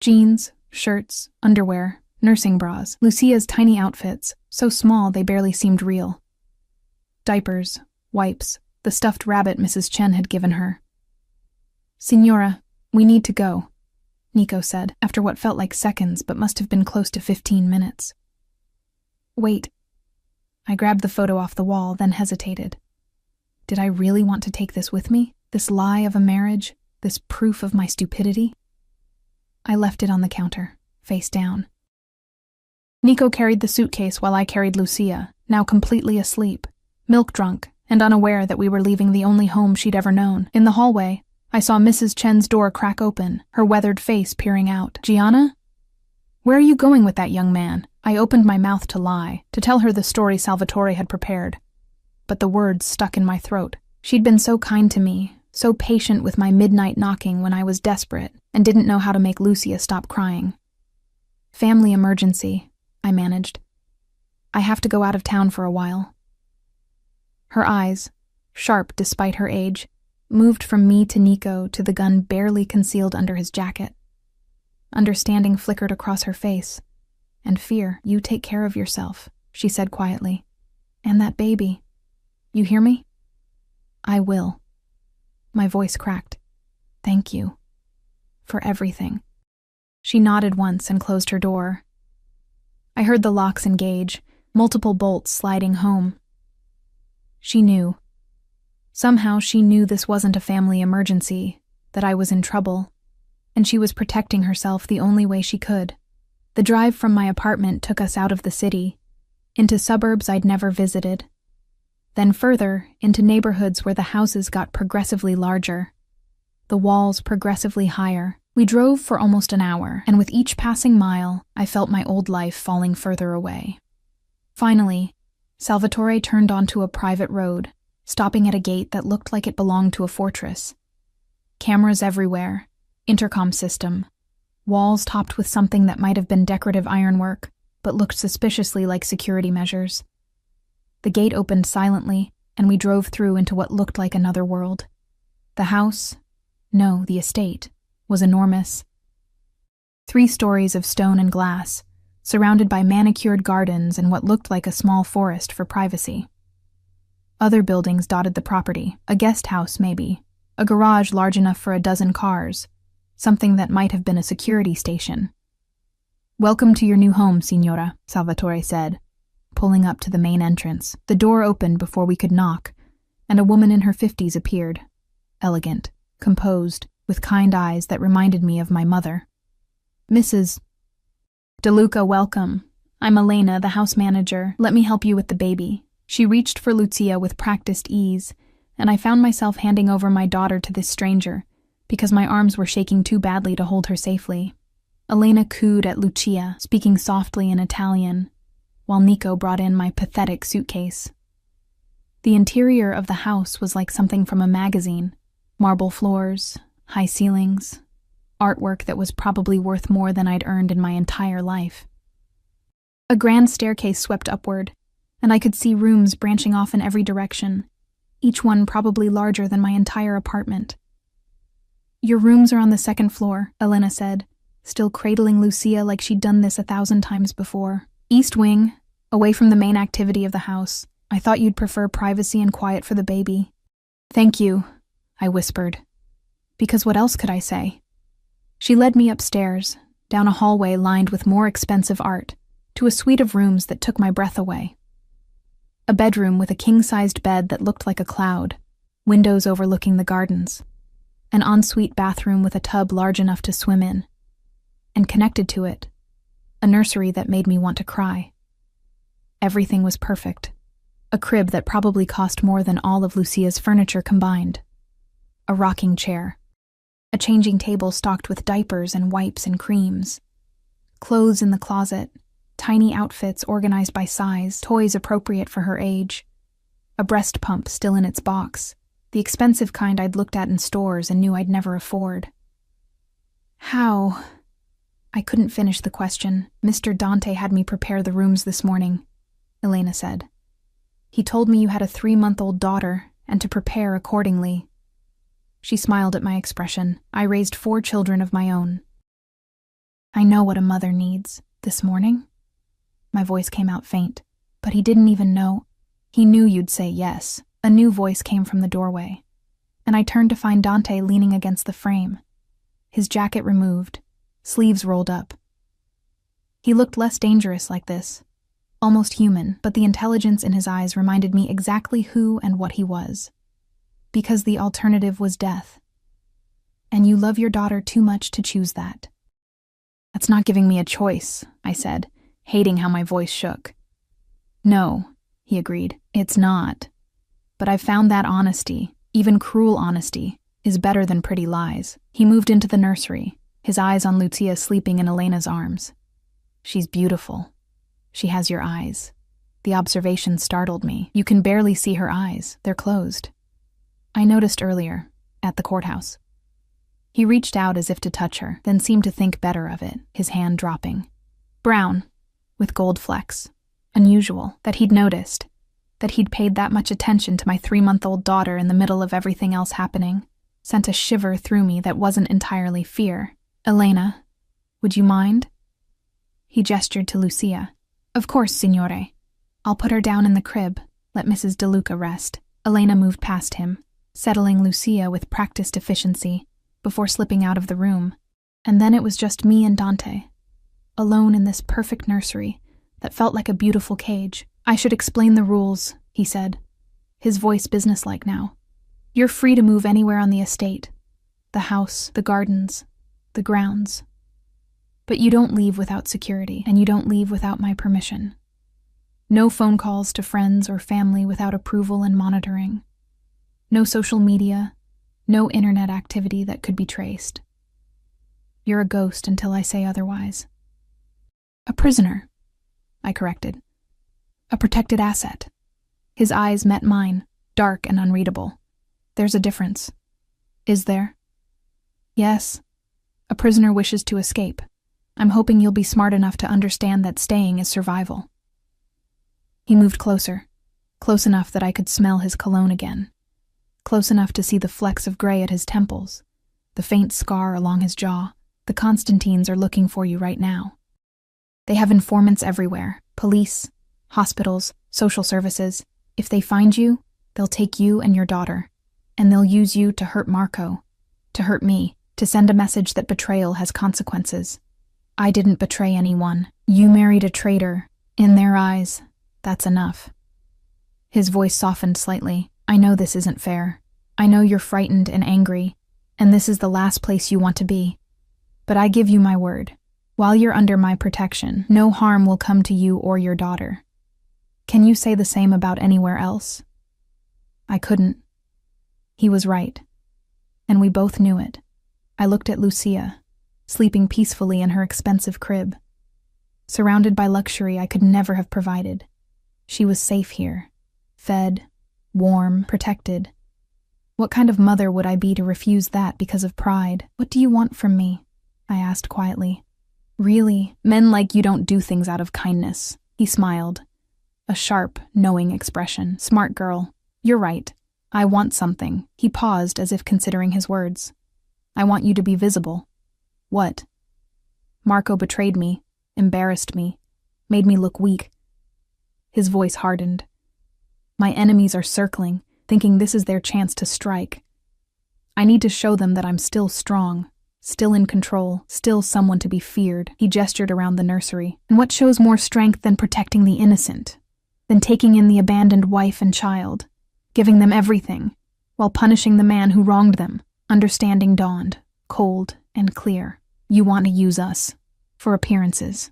Jeans, shirts, underwear, nursing bras, Lucia's tiny outfits, so small they barely seemed real. Diapers, wipes, the stuffed rabbit Mrs. Chen had given her. "Signora, we need to go," Nico said, after what felt like seconds but must have been close to 15 minutes. "Wait." I grabbed the photo off the wall, then hesitated. Did I really want to take this with me? This lie of a marriage? This proof of my stupidity? I left it on the counter, face down. Nico carried the suitcase while I carried Lucia, now completely asleep, milk-drunk, and unaware that we were leaving the only home she'd ever known. In the hallway, I saw Mrs. Chen's door crack open, her weathered face peering out. "Gianna? Where are you going with that young man?" I opened my mouth to lie, to tell her the story Salvatore had prepared. But the words stuck in my throat. She'd been so kind to me, so patient with my midnight knocking when I was desperate and didn't know how to make Lucia stop crying. "Family emergency," I managed. "I have to go out of town for a while." Her eyes, sharp despite her age, moved from me to Nico to the gun barely concealed under his jacket. Understanding flickered across her face. "And fear, you take care of yourself," she said quietly. "And that baby. You hear me?" "I will." My voice cracked. "Thank you. For everything." She nodded once and closed her door. I heard the locks engage, multiple bolts sliding home. She knew. Somehow she knew this wasn't a family emergency, that I was in trouble, and she was protecting herself the only way she could. The drive from my apartment took us out of the city, into suburbs I'd never visited, then further into neighborhoods where the houses got progressively larger, the walls progressively higher. We drove for almost an hour, and with each passing mile, I felt my old life falling further away. Finally, Salvatore turned onto a private road, stopping at a gate that looked like it belonged to a fortress. Cameras everywhere, intercom system, walls topped with something that might have been decorative ironwork, but looked suspiciously like security measures. The gate opened silently, and we drove through into what looked like another world. The house, no, the estate, was enormous. 3 stories of stone and glass, surrounded by manicured gardens and what looked like a small forest for privacy. Other buildings dotted the property, a guest house maybe, a garage large enough for a dozen cars, something that might have been a security station. "Welcome to your new home, Signora," Salvatore said, pulling up to the main entrance. The door opened before we could knock, and a woman in her 50s appeared, elegant, composed, with kind eyes that reminded me of my mother. "Mrs. DeLuca, welcome. I'm Elena, the house manager. Let me help you with the baby." She reached for Lucia with practiced ease, and I found myself handing over my daughter to this stranger, because my arms were shaking too badly to hold her safely. Elena cooed at Lucia, speaking softly in Italian, while Nico brought in my pathetic suitcase. The interior of the house was like something from a magazine. Marble floors, high ceilings, artwork that was probably worth more than I'd earned in my entire life. A grand staircase swept upward, and I could see rooms branching off in every direction, each one probably larger than my entire apartment. "Your rooms are on the 2nd floor, Elena said, still cradling Lucia like she'd done this 1,000 times before. "East wing, away from the main activity of the house. I thought you'd prefer privacy and quiet for the baby." "Thank you," I whispered. Because what else could I say? She led me upstairs, down a hallway lined with more expensive art, to a suite of rooms that took my breath away. A bedroom with a king-sized bed that looked like a cloud, windows overlooking the gardens, an ensuite bathroom with a tub large enough to swim in, and connected to it, a nursery that made me want to cry. Everything was perfect. A crib that probably cost more than all of Lucia's furniture combined. A rocking chair. A changing table stocked with diapers and wipes and creams. Clothes in the closet, tiny outfits organized by size, toys appropriate for her age. A breast pump still in its box, the expensive kind I'd looked at in stores and knew I'd never afford. How? I couldn't finish the question. Mr. Dante had me prepare the rooms this morning, Elena said. He told me you had a 3-month-old daughter and to prepare accordingly. She smiled at my expression. I raised 4 children of my own. I know what a mother needs. This morning? My voice came out faint, but he didn't even know. He knew you'd say yes. A new voice came from the doorway, and I turned to find Dante leaning against the frame, his jacket removed, sleeves rolled up. He looked less dangerous like this, almost human, but the intelligence in his eyes reminded me exactly who and what he was. Because the alternative was death. And you love your daughter too much to choose that. That's not giving me a choice, I said, hating how my voice shook. No, he agreed, it's not. But I've found that honesty, even cruel honesty, is better than pretty lies. He moved into the nursery, his eyes on Lucia sleeping in Elena's arms. She's beautiful. She has your eyes. The observation startled me. You can barely see her eyes. They're closed. I noticed earlier, at the courthouse. He reached out as if to touch her, then seemed to think better of it, his hand dropping. Brown, with gold flecks. Unusual, that he'd noticed. That he'd paid that much attention to my 3-month-old daughter in the middle of everything else happening. Sent a shiver through me that wasn't entirely fear. Elena, would you mind? He gestured to Lucia. Of course, signore. I'll put her down in the crib. Let Mrs. DeLuca rest. Elena moved past him, settling Lucia with practiced efficiency, before slipping out of the room. And then it was just me and Dante, alone in this perfect nursery that felt like a beautiful cage. I should explain the rules, he said, his voice businesslike now. You're free to move anywhere on the estate, the house, the gardens, the grounds. But you don't leave without security, and you don't leave without my permission. No phone calls to friends or family without approval and monitoring. No social media, no internet activity that could be traced. You're a ghost until I say otherwise. A prisoner, I corrected. A protected asset. His eyes met mine, dark and unreadable. There's a difference. Is there? Yes. A prisoner wishes to escape. I'm hoping you'll be smart enough to understand that staying is survival. He moved closer, close enough that I could smell his cologne again, close enough to see the flecks of gray at his temples, the faint scar along his jaw. The Constantines are looking for you right now. They have informants everywhere, police, hospitals, social services. If they find you, they'll take you and your daughter, and they'll use you to hurt Marco, to hurt me, to send a message that betrayal has consequences. I didn't betray anyone. You married a traitor. In their eyes, that's enough. His voice softened slightly. I know this isn't fair. I know you're frightened and angry, and this is the last place you want to be. But I give you my word. While you're under my protection, no harm will come to you or your daughter. Can you say the same about anywhere else? I couldn't. He was right. And we both knew it. I looked at Lucia, sleeping peacefully in her expensive crib. Surrounded by luxury I could never have provided. She was safe here, fed, warm, protected. What kind of mother would I be to refuse that because of pride? What do you want from me? I asked quietly. Really, men like you don't do things out of kindness. He smiled. A sharp, knowing expression. Smart girl. You're right. I want something. He paused as if considering his words. I want you to be visible. What? Marco betrayed me, embarrassed me, made me look weak. His voice hardened. My enemies are circling, thinking this is their chance to strike. I need to show them that I'm still strong, still in control, still someone to be feared. He gestured around the nursery. And what shows more strength than protecting the innocent? Than taking in the abandoned wife and child, giving them everything, while punishing the man who wronged them? Understanding dawned, cold and clear. You want to use us, for appearances.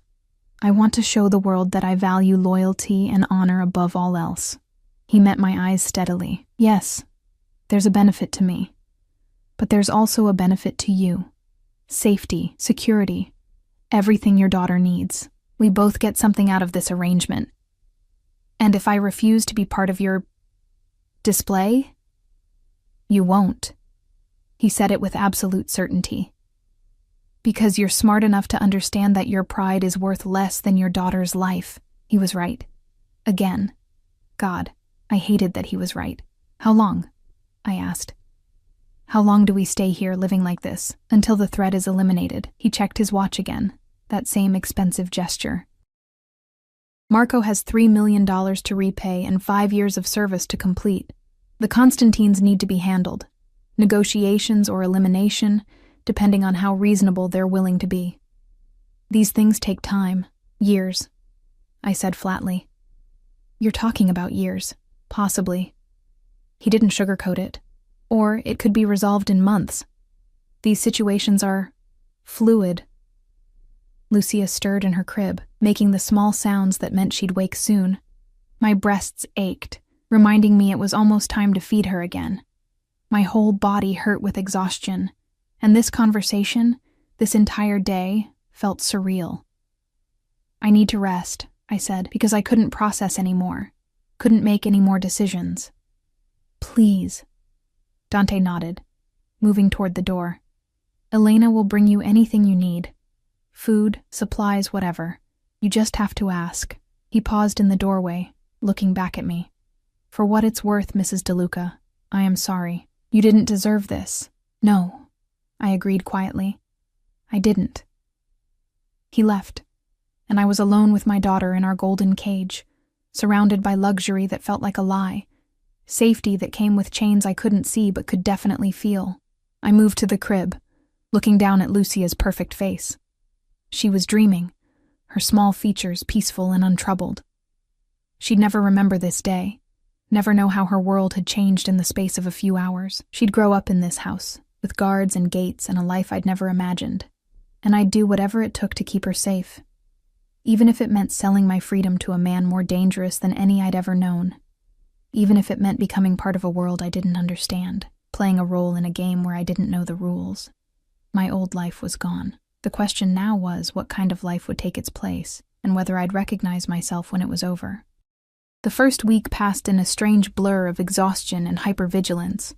I want to show the world that I value loyalty and honor above all else. He met my eyes steadily. Yes, there's a benefit to me. But there's also a benefit to you. Safety, security, everything your daughter needs. We both get something out of this arrangement. And if I refuse to be part of your display, you won't. He said it with absolute certainty. Because you're smart enough to understand that your pride is worth less than your daughter's life. He was right. Again. God, I hated that he was right. How long? I asked. How long do we stay here living like this? Until the threat is eliminated. He checked his watch again. That same expensive gesture. Marco has $3 million to repay and 5 years of service to complete. The Constantines need to be handled. Negotiations or elimination, depending on how reasonable they're willing to be. These things take time. Years. I said flatly. You're talking about years. Possibly. He didn't sugarcoat it. Or it could be resolved in months. These situations are fluid. Lucia stirred in her crib, making the small sounds that meant she'd wake soon. My breasts ached, reminding me it was almost time to feed her again. My whole body hurt with exhaustion, and this conversation, this entire day, felt surreal. I need to rest, I said, because I couldn't process anymore, couldn't make any more decisions. Please. Dante nodded, moving toward the door. Elena will bring you anything you need. Food, supplies, whatever. You just have to ask. He paused in the doorway, looking back at me. For what it's worth, Mrs. DeLuca, I am sorry. You didn't deserve this. No, I agreed quietly. I didn't. He left, and I was alone with my daughter in our golden cage, surrounded by luxury that felt like a lie, safety that came with chains I couldn't see but could definitely feel. I moved to the crib, looking down at Lucia's perfect face. She was dreaming, her small features peaceful and untroubled. She'd never remember this day, never know how her world had changed in the space of a few hours. She'd grow up in this house, with guards and gates and a life I'd never imagined, and I'd do whatever it took to keep her safe, even if it meant selling my freedom to a man more dangerous than any I'd ever known, even if it meant becoming part of a world I didn't understand, playing a role in a game where I didn't know the rules. My old life was gone. The question now was what kind of life would take its place, and whether I'd recognize myself when it was over. The first week passed in a strange blur of exhaustion and hypervigilance.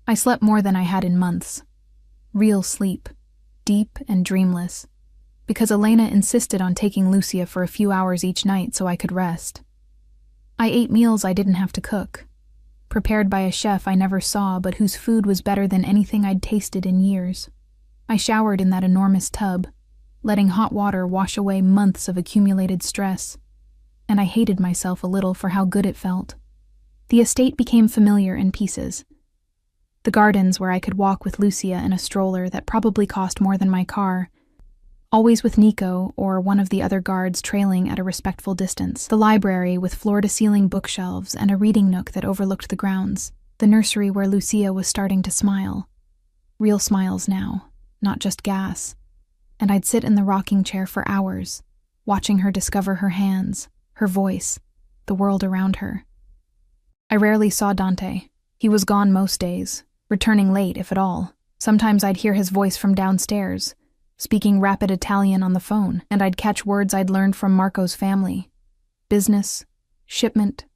I slept more than I had in months. Real sleep, deep and dreamless, because Elena insisted on taking Lucia for a few hours each night so I could rest. I ate meals I didn't have to cook, prepared by a chef I never saw but whose food was better than anything I'd tasted in years. I showered in that enormous tub, letting hot water wash away months of accumulated stress, and I hated myself a little for how good it felt. The estate became familiar in pieces. The gardens where I could walk with Lucia in a stroller that probably cost more than my car, always with Nico or one of the other guards trailing at a respectful distance. The library with floor-to-ceiling bookshelves and a reading nook that overlooked the grounds. The nursery where Lucia was starting to smile. Real smiles now. Not just gas, and I'd sit in the rocking chair for hours, watching her discover her hands, her voice, the world around her. I rarely saw Dante. He was gone most days, returning late, if at all. Sometimes I'd hear his voice from downstairs, speaking rapid Italian on the phone, and I'd catch words I'd learned from Marco's family. Business, shipment,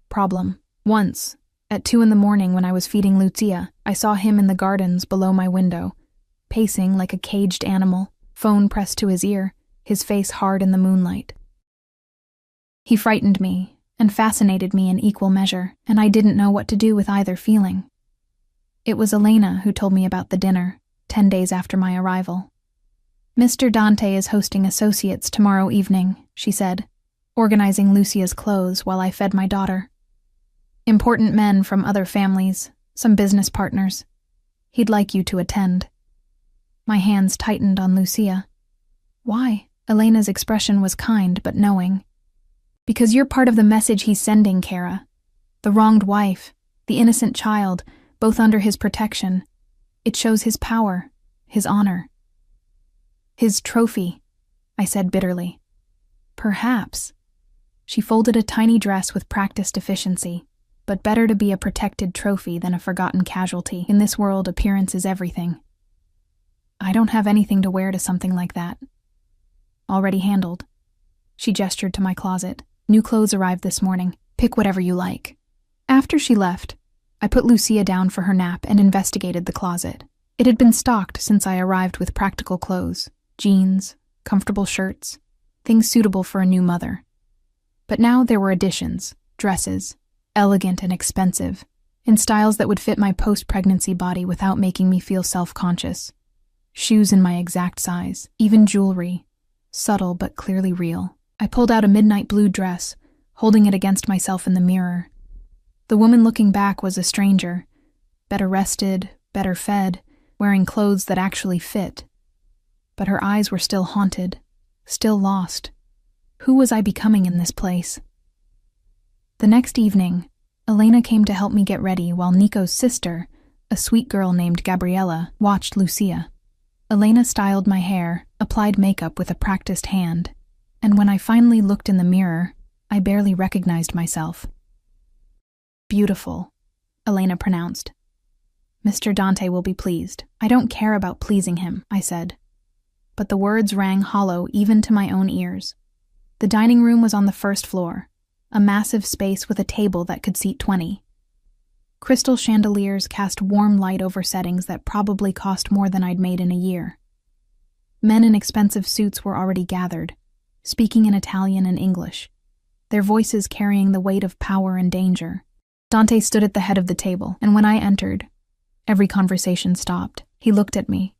problem. Once, at 2 a.m. when I was feeding Lucia, I saw him in the gardens below my window, pacing like a caged animal, phone pressed to his ear, his face hard in the moonlight. He frightened me and fascinated me in equal measure, and I didn't know what to do with either feeling. It was Elena who told me about the dinner, 10 days after my arrival. Mr. Dante is hosting associates tomorrow evening, she said, organizing Lucia's clothes while I fed my daughter. Important men from other families, some business partners. He'd like you to attend. My hands tightened on Lucia. Why? Elena's expression was kind but knowing. Because you're part of the message he's sending, Kara. The wronged wife, the innocent child, both under his protection. It shows his power, his honor. His trophy, I said bitterly. Perhaps. She folded a tiny dress with practiced efficiency, but better to be a protected trophy than a forgotten casualty. In this world, appearance is everything. I don't have anything to wear to something like that. Already handled. She gestured to my closet. New clothes arrived this morning. Pick whatever you like. After she left, I put Lucia down for her nap and investigated the closet. It had been stocked since I arrived with practical clothes, jeans, comfortable shirts, things suitable for a new mother. But now there were additions, dresses, elegant and expensive, in styles that would fit my post-pregnancy body without making me feel self-conscious. Shoes in my exact size, even jewelry, subtle but clearly real. I pulled out a midnight blue dress, holding it against myself in the mirror. The woman looking back was a stranger, better rested, better fed, wearing clothes that actually fit. But her eyes were still haunted, still lost. Who was I becoming in this place? The next evening, Elena came to help me get ready while Nico's sister, a sweet girl named Gabriella, watched Lucia. Elena styled my hair, applied makeup with a practiced hand, and when I finally looked in the mirror, I barely recognized myself. "Beautiful," Elena pronounced. "Mr. Dante will be pleased." "I don't care about pleasing him," I said. But the words rang hollow even to my own ears. The dining room was on the first floor, a massive space with a table that could seat 20. Crystal chandeliers cast warm light over settings that probably cost more than I'd made in a year. Men in expensive suits were already gathered, speaking in Italian and English, their voices carrying the weight of power and danger. Dante stood at the head of the table, and when I entered, every conversation stopped. He looked at me.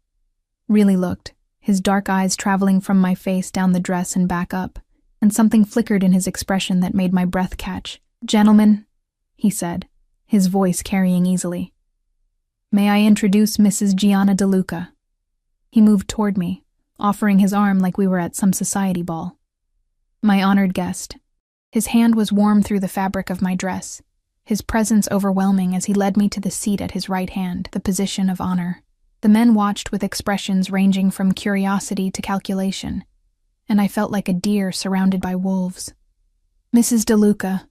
Really looked, his dark eyes traveling from my face down the dress and back up, and something flickered in his expression that made my breath catch. "Gentlemen," he said, his voice carrying easily. "May I introduce Mrs. Gianna De Luca?" He moved toward me, offering his arm like we were at some society ball. My honored guest. His hand was warm through the fabric of my dress, his presence overwhelming as he led me to the seat at his right hand, the position of honor. The men watched with expressions ranging from curiosity to calculation, and I felt like a deer surrounded by wolves. "Mrs. De Luca,"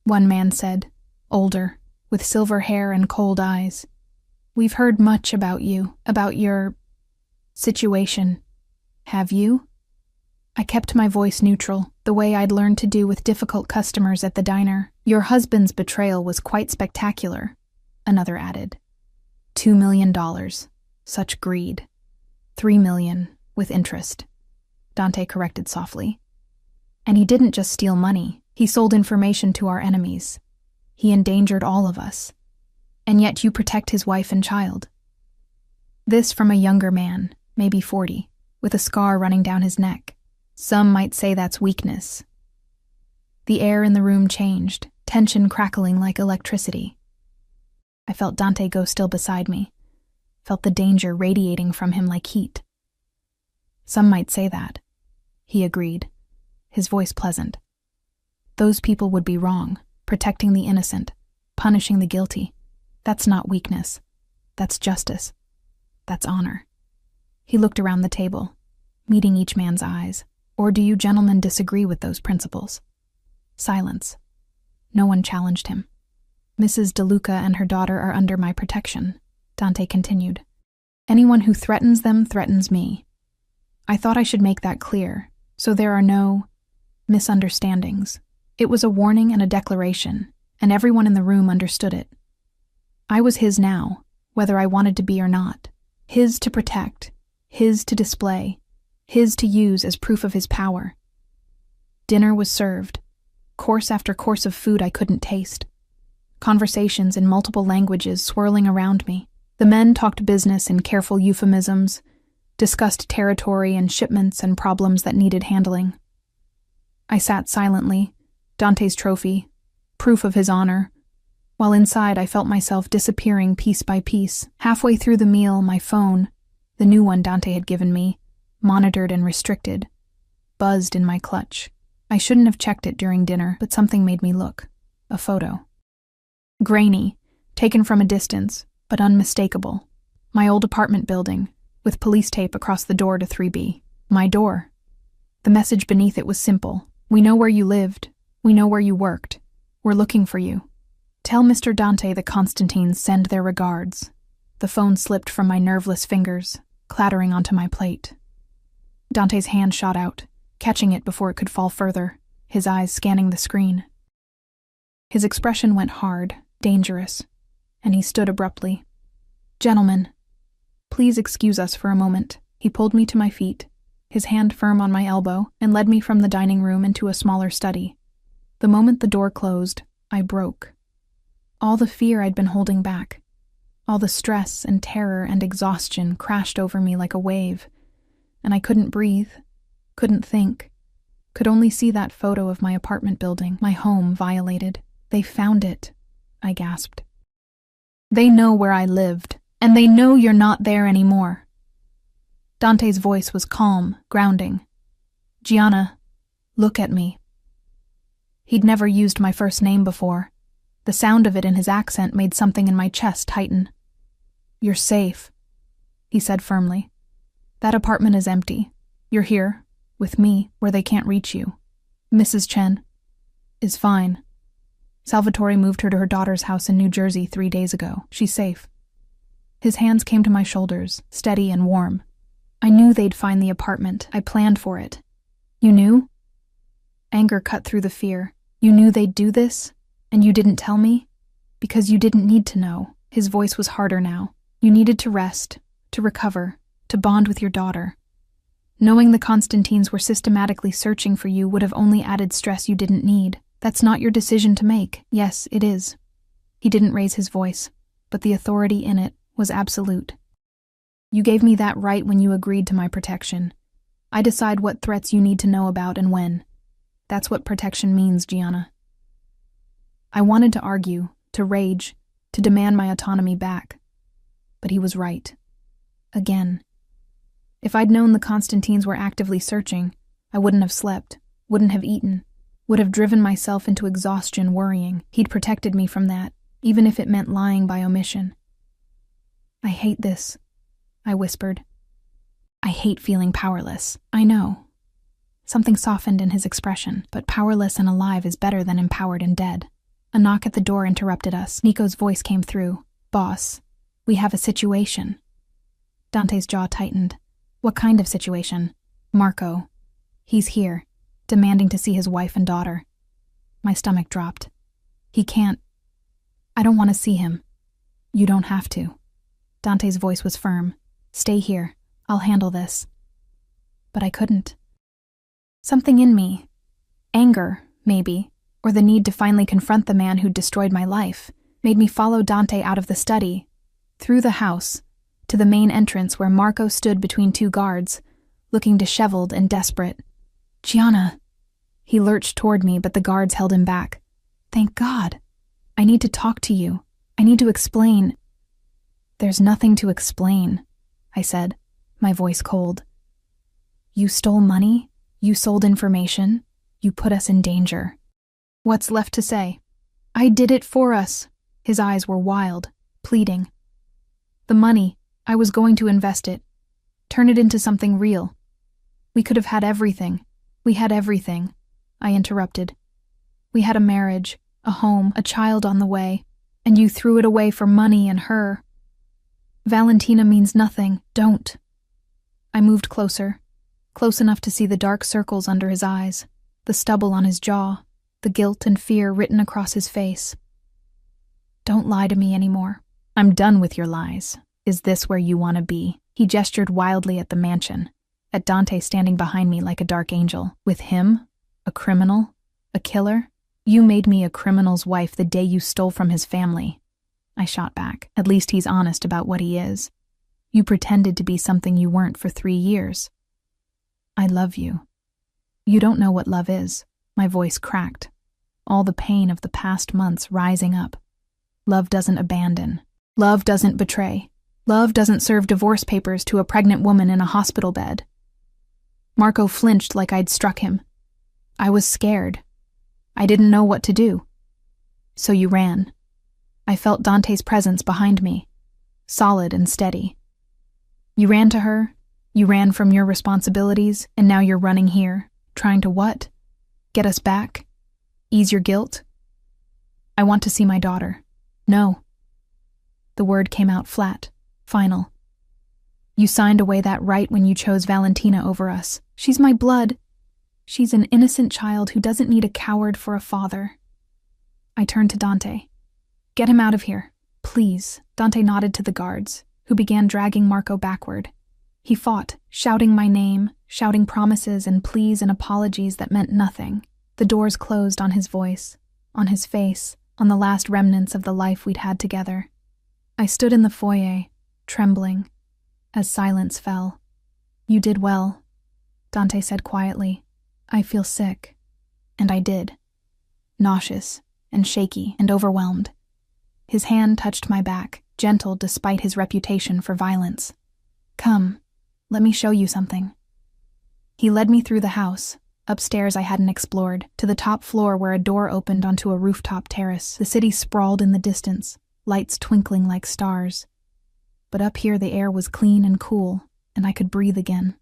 one man said, older, with silver hair and cold eyes. "We've heard much about you, about your situation. Have you?" I kept my voice neutral, the way I'd learned to do with difficult customers at the diner. "Your husband's betrayal was quite spectacular," another added. $2 million. Such greed. $3 million, with interest. Dante corrected softly. "And he didn't just steal money. He sold information to our enemies. He endangered all of us. And yet you protect his wife and child." This from a younger man, maybe 40, with a scar running down his neck. Some might say that's weakness. The air in the room changed, tension crackling like electricity. I felt Dante go still beside me, felt the danger radiating from him like heat. "Some might say that," he agreed, his voice pleasant. "Those people would be wrong, protecting the innocent, punishing the guilty. That's not weakness. That's justice. That's honor." He looked around the table, meeting each man's eyes. "Or do you gentlemen disagree with those principles?" Silence. No one challenged him. "Mrs. De Luca and her daughter are under my protection," Dante continued. "Anyone who threatens them threatens me. I thought I should make that clear, so there are no misunderstandings. It was a warning and a declaration, and everyone in the room understood it. I was his now, whether I wanted to be or not. His to protect, his to display, his to use as proof of his power. Dinner was served, course after course of food I couldn't taste. Conversations in multiple languages swirling around me. The men talked business in careful euphemisms, discussed territory and shipments and problems that needed handling. I sat silently, Dante's trophy, proof of his honor, while inside I felt myself disappearing piece by piece. Halfway through the meal, my phone, the new one Dante had given me, monitored and restricted, buzzed in my clutch. I shouldn't have checked it during dinner, but something made me look. A photo. Grainy, taken from a distance, but unmistakable. My old apartment building, with police tape across the door to 3B. My door. The message beneath it was simple. "We know where you lived. We know where you worked. We're looking for you. Tell Mr. Dante the Constantines send their regards. The phone slipped from my nerveless fingers, clattering onto my plate. Dante's hand shot out, catching it before it could fall further, his eyes scanning the screen. His expression went hard, dangerous, and he stood abruptly. "Gentlemen, please excuse us for a moment." He pulled me to my feet, his hand firm on my elbow, and led me from the dining room into a smaller study. The moment the door closed, I broke. All the fear I'd been holding back, all the stress and terror and exhaustion crashed over me like a wave, and I couldn't breathe, couldn't think, could only see that photo of my apartment building, my home violated. "They found it," I gasped. "They know where I lived, and they know you're not there anymore." Dante's voice was calm, grounding. "Gianna, look at me." He'd never used my first name before. The sound of it in his accent made something in my chest tighten. "You're safe," he said firmly. "That apartment is empty. You're here, with me, where they can't reach you. Mrs. Chen is fine. Salvatore moved her to her daughter's house in New Jersey 3 days ago. She's safe." His hands came to my shoulders, steady and warm. "I knew they'd find the apartment. I planned for it." "You knew?" Anger cut through the fear. "You knew they'd do this? And you didn't tell me? Because you didn't need to know." His voice was harder now. "You needed to rest, to recover, to bond with your daughter. Knowing the Constantines were systematically searching for you would have only added stress you didn't need. That's not your decision to make." "Yes, it is." He didn't raise his voice, but the authority in it was absolute. "You gave me that right when you agreed to my protection. I decide what threats you need to know about and when. That's what protection means, Gianna." I wanted to argue, to rage, to demand my autonomy back. But he was right. Again. If I'd known the Constantines were actively searching, I wouldn't have slept, wouldn't have eaten, would have driven myself into exhaustion worrying. He'd protected me from that, even if it meant lying by omission. "I hate this," I whispered. "I hate feeling powerless." "I know." Something softened in his expression, but powerless and alive is better than empowered and dead. A knock at the door interrupted us. Nico's voice came through. "Boss, we have a situation." Dante's jaw tightened. "What kind of situation?" "Marco. He's here, demanding to see his wife and daughter." My stomach dropped. "He can't. I don't want to see him." "You don't have to." Dante's voice was firm. "Stay here. I'll handle this." But I couldn't. Something in me, anger, maybe, or the need to finally confront the man who'd destroyed my life, made me follow Dante out of the study, through the house, to the main entrance where Marco stood between 2 guards, looking disheveled and desperate. "Gianna!" He lurched toward me, but the guards held him back. "Thank God. I need to talk to you. I need to explain." "There's nothing to explain," I said, my voice cold. "You stole money, you sold information, you put us in danger. What's left to say?" "I did it for us." His eyes were wild, pleading. "The money, I was going to invest it, turn it into something real. We could have had everything. We had everything," I interrupted. "We had a marriage, a home, a child on the way, and you threw it away for money and her. Valentina means nothing. Don't." I moved closer, close enough to see the dark circles under his eyes, the stubble on his jaw, the guilt and fear written across his face. "Don't lie to me anymore. I'm done with your lies. Is this where you want to be?" He gestured wildly at the mansion, at Dante standing behind me like a dark angel. "With him? A criminal? A killer? You made me a criminal's wife the day you stole from his family." I shot back. "At least he's honest about what he is. You pretended to be something you weren't for 3 years. I love you. You don't know what love is." My voice cracked, all the pain of the past months rising up. Love doesn't abandon. Love doesn't betray. Love doesn't serve divorce papers to a pregnant woman in a hospital bed. Marco flinched like I'd struck him. I was scared. I didn't know what to do. "So you ran." I felt Dante's presence behind me, solid and steady. "You ran to her, you ran from your responsibilities, and now you're running here, trying to what? Get us back? Ease your guilt?" I want to see my daughter. No. The word came out flat, final. You signed away that right when you chose Valentina over us. She's my blood. She's an innocent child who doesn't need a coward for a father. I turned to Dante. Get him out of here, please. Dante nodded to the guards, who began dragging Marco backward. He fought, shouting my name, shouting promises and pleas and apologies that meant nothing. The doors closed on his voice, on his face, on the last remnants of the life we'd had together. I stood in the foyer, trembling, as silence fell. You did well, Dante said quietly. I feel sick. And I did. Nauseous and shaky and overwhelmed. His hand touched my back, gentle despite his reputation for violence. Come, let me show you something. He led me through the house, upstairs I hadn't explored, to the top floor where a door opened onto a rooftop terrace. The city sprawled in the distance, lights twinkling like stars. But up here the air was clean and cool, and I could breathe again.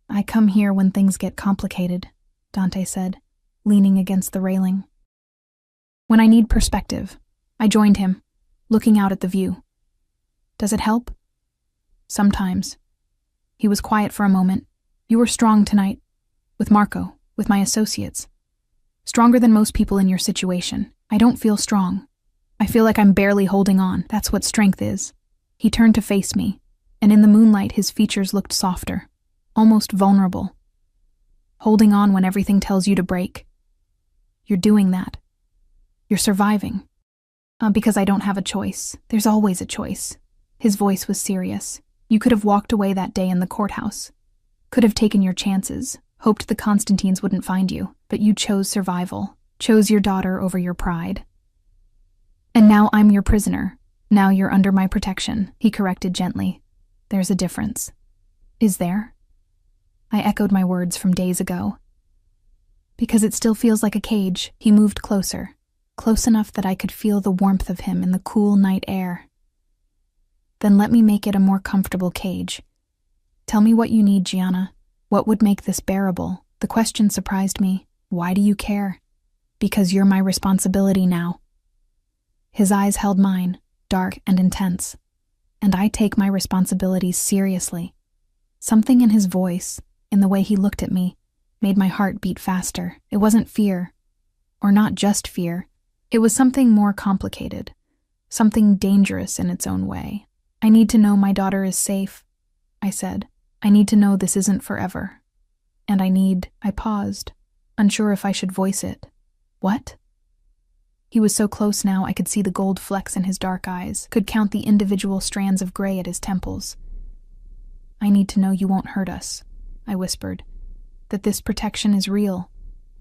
I come here when things get complicated, Dante said, leaning against the railing. When I need perspective, I joined him, looking out at the view. Does it help? Sometimes. He was quiet for a moment. You were strong tonight. With Marco, with my associates. Stronger than most people in your situation. I don't feel strong. I feel like I'm barely holding on. That's what strength is. He turned to face me, and in the moonlight his features looked softer, almost vulnerable. Holding on when everything tells you to break. You're doing that. You're surviving. Because I don't have a choice. There's always a choice. His voice was serious. You could have walked away that day in the courthouse. Could have taken your chances, hoped the Constantines wouldn't find you, but you chose survival, chose your daughter over your pride. And now I'm your prisoner. Now you're under my protection, he corrected gently. There's a difference. Is there? I echoed my words from days ago. Because it still feels like a cage, he moved closer, close enough that I could feel the warmth of him in the cool night air. Then let me make it a more comfortable cage. Tell me what you need, Gianna. What would make this bearable? The question surprised me. Why do you care? Because you're my responsibility now. His eyes held mine, dark and intense. And I take my responsibilities seriously. Something in his voice, in the way he looked at me, made my heart beat faster. It wasn't fear. Or not just fear. It was something more complicated. Something dangerous in its own way. I need to know my daughter is safe, I said. I need to know this isn't forever. And I paused, unsure if I should voice it. What? He was so close now I could see the gold flecks in his dark eyes, could count the individual strands of gray at his temples. I need to know you won't hurt us, I whispered. That this protection is real,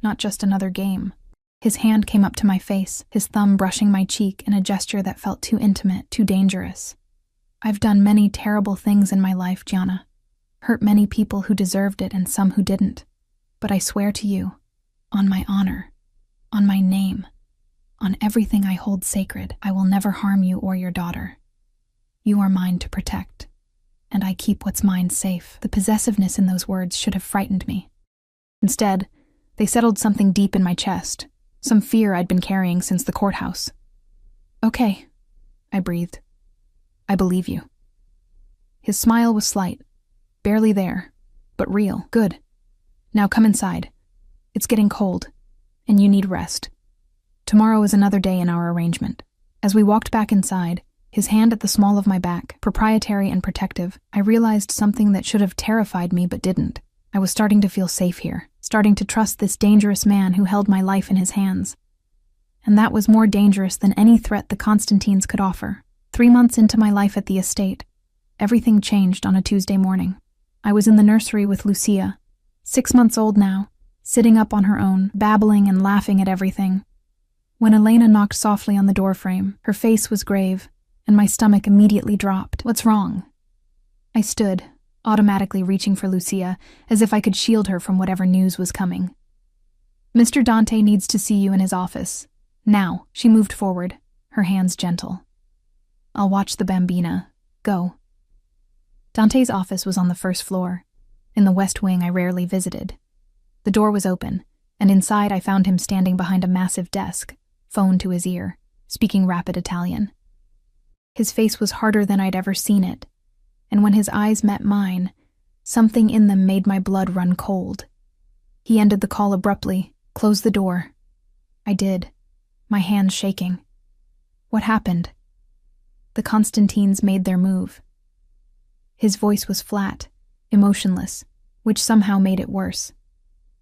not just another game. His hand came up to my face, his thumb brushing my cheek in a gesture that felt too intimate, too dangerous. I've done many terrible things in my life, Gianna. Hurt many people who deserved it and some who didn't. But I swear to you, on my honor, on my name, on everything I hold sacred, I will never harm you or your daughter. You are mine to protect, and I keep what's mine safe. The possessiveness in those words should have frightened me. Instead, they settled something deep in my chest, some fear I'd been carrying since the courthouse. Okay, I breathed. I believe you. His smile was slight, barely there, but real. Good. Now come inside. It's getting cold, and you need rest. Tomorrow is another day in our arrangement. As we walked back inside, his hand at the small of my back, proprietary and protective, I realized something that should have terrified me but didn't. I was starting to feel safe here, starting to trust this dangerous man who held my life in his hands. And that was more dangerous than any threat the Constantines could offer. 3 months into my life at the estate, everything changed on a Tuesday morning. I was in the nursery with Lucia, 6 months old now, sitting up on her own, babbling and laughing at everything. When Elena knocked softly on the doorframe, her face was grave, and my stomach immediately dropped. What's wrong? I stood, automatically reaching for Lucia, as if I could shield her from whatever news was coming. Mr. Dante needs to see you in his office. Now, she moved forward, her hands gentle. I'll watch the bambina. Go. Dante's office was on the first floor, in the west wing I rarely visited. The door was open, and inside I found him standing behind a massive desk, phone to his ear, speaking rapid Italian. His face was harder than I'd ever seen it, and when his eyes met mine, something in them made my blood run cold. He ended the call abruptly, closed the door. I did, my hands shaking. What happened? The Constantines made their move. His voice was flat, emotionless, which somehow made it worse.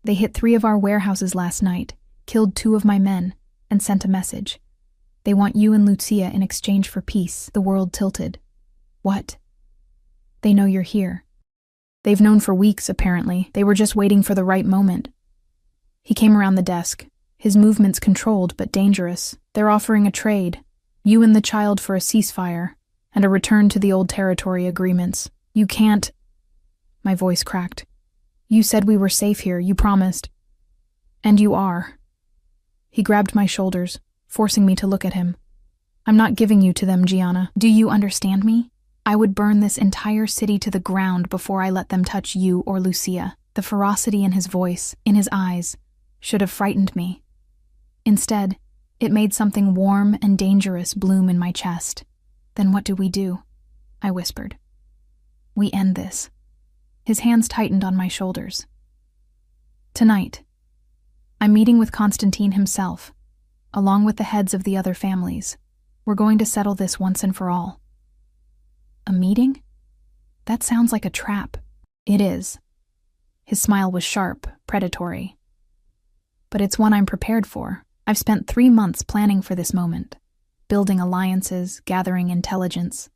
They hit 3 of our warehouses last night, killed 2 of my men, and sent a message. They want you and Lucia in exchange for peace. The world tilted. What? They know you're here. They've known for weeks, apparently. They were just waiting for the right moment. He came around the desk, his movements controlled but dangerous. They're offering a trade. You and the child for a ceasefire, and a return to the old territory agreements. You can't... My voice cracked. You said we were safe here, you promised. And you are. He grabbed my shoulders, forcing me to look at him. I'm not giving you to them, Gianna. Do you understand me? I would burn this entire city to the ground before I let them touch you or Lucia. The ferocity in his voice, in his eyes, should have frightened me. Instead, it made something warm and dangerous bloom in my chest. Then what do? I whispered. We end this. His hands tightened on my shoulders. Tonight, I'm meeting with Constantine himself, along with the heads of the other families. We're going to settle this once and for all. A meeting? That sounds like a trap. It is. His smile was sharp, predatory. But it's one I'm prepared for. I've spent 3 months planning for this moment, building alliances, gathering intelligence.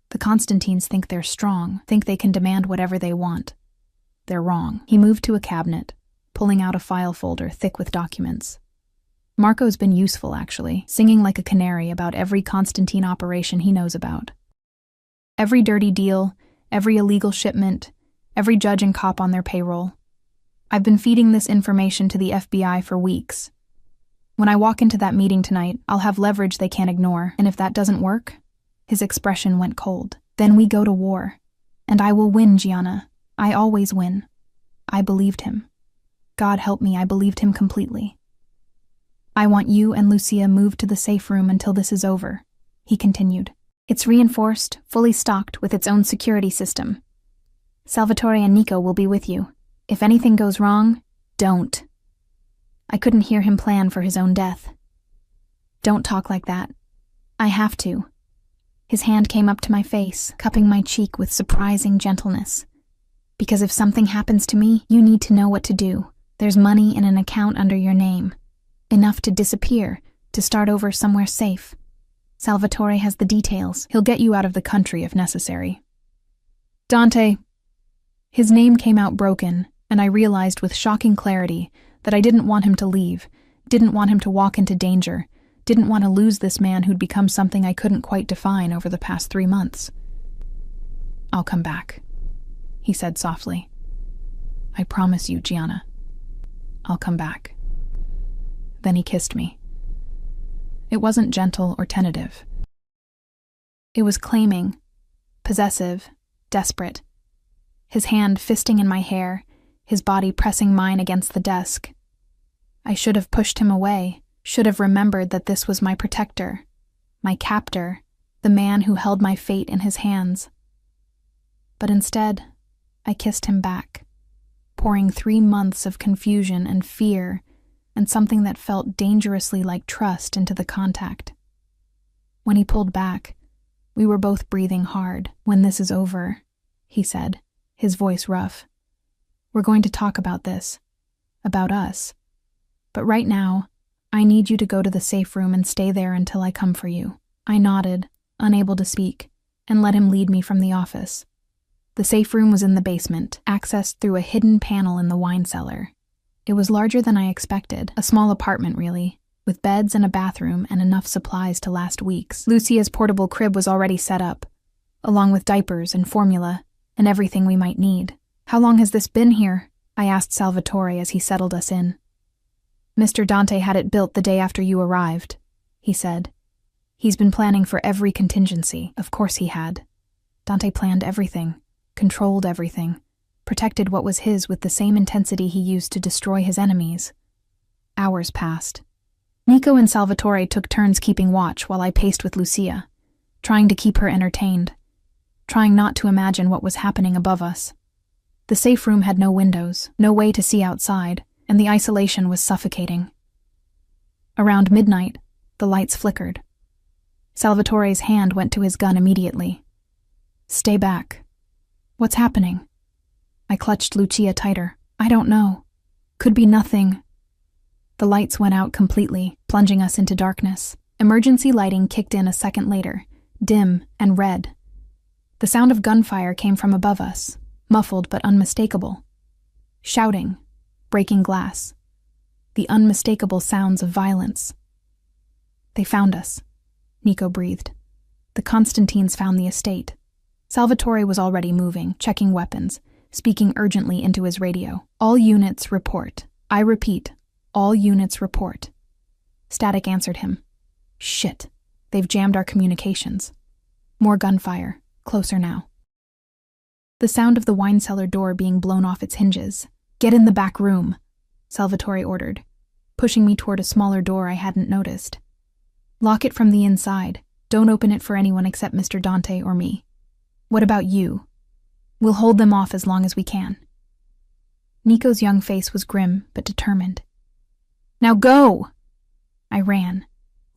The Constantines think they're strong, think they can demand whatever they want. They're wrong. He moved to a cabinet, pulling out a file folder thick with documents. Marco's been useful, actually, singing like a canary about every Constantine operation he knows about. Every dirty deal, every illegal shipment, every judge and cop on their payroll. I've been feeding this information to the FBI for weeks. When I walk into that meeting tonight, I'll have leverage they can't ignore, and if that doesn't work, his expression went cold. Then we go to war. And I will win, Gianna. I always win. I believed him. God help me, I believed him completely. I want you and Lucia moved to the safe room until this is over, he continued. It's reinforced, fully stocked with its own security system. Salvatore and Nico will be with you. If anything goes wrong, don't. I couldn't hear him plan for his own death. Don't talk like that. I have to. His hand came up to my face, cupping my cheek with surprising gentleness. Because if something happens to me, you need to know what to do. There's money in an account under your name. Enough to disappear, to start over somewhere safe. Salvatore has the details. He'll get you out of the country if necessary. Dante. His name came out broken, and I realized with shocking clarity that I didn't want him to leave, didn't want him to walk into danger, didn't want to lose this man who'd become something I couldn't quite define over the past 3 months. I'll come back, he said softly. I promise you, Gianna. I'll come back. Then he kissed me. It wasn't gentle or tentative. It was claiming, possessive, desperate. His hand fisting in my hair, his body pressing mine against the desk. I should have pushed him away, should have remembered that this was my protector, my captor, the man who held my fate in his hands. But instead, I kissed him back, pouring 3 months of confusion and fear and something that felt dangerously like trust into the contact. When he pulled back, we were both breathing hard. When this is over, he said, his voice rough. We're going to talk about this, about us. But right now, I need you to go to the safe room and stay there until I come for you. I nodded, unable to speak, and let him lead me from the office. The safe room was in the basement, accessed through a hidden panel in the wine cellar. It was larger than I expected, a small apartment really, with beds and a bathroom and enough supplies to last weeks. Lucia's portable crib was already set up, along with diapers and formula, and everything we might need. How long has this been here? I asked Salvatore as he settled us in. Mr. Dante had it built the day after you arrived, he said. He's been planning for every contingency. Of course he had. Dante planned everything, controlled everything, protected what was his with the same intensity he used to destroy his enemies. Hours passed. Nico and Salvatore took turns keeping watch while I paced with Lucia, trying to keep her entertained, trying not to imagine what was happening above us. The safe room had no windows, no way to see outside, and the isolation was suffocating. Around midnight, the lights flickered. Salvatore's hand went to his gun immediately. "Stay back." "What's happening?" I clutched Lucia tighter. "I don't know. Could be nothing." The lights went out completely, plunging us into darkness. Emergency lighting kicked in a second later, dim and red. The sound of gunfire came from above us, muffled but unmistakable. Shouting, breaking glass. The unmistakable sounds of violence. "They found us," Nico breathed. "The Constantines found the estate." Salvatore was already moving, checking weapons, speaking urgently into his radio. "All units report. I repeat, all units report." Static answered him. "Shit. They've jammed our communications." More gunfire, closer now. The sound of the wine cellar door being blown off its hinges. "Get in the back room," Salvatore ordered, pushing me toward a smaller door I hadn't noticed. "Lock it from the inside. Don't open it for anyone except Mr. Dante or me. What about you? We'll hold them off as long as we can." Nico's young face was grim but determined. "Now go!" I ran,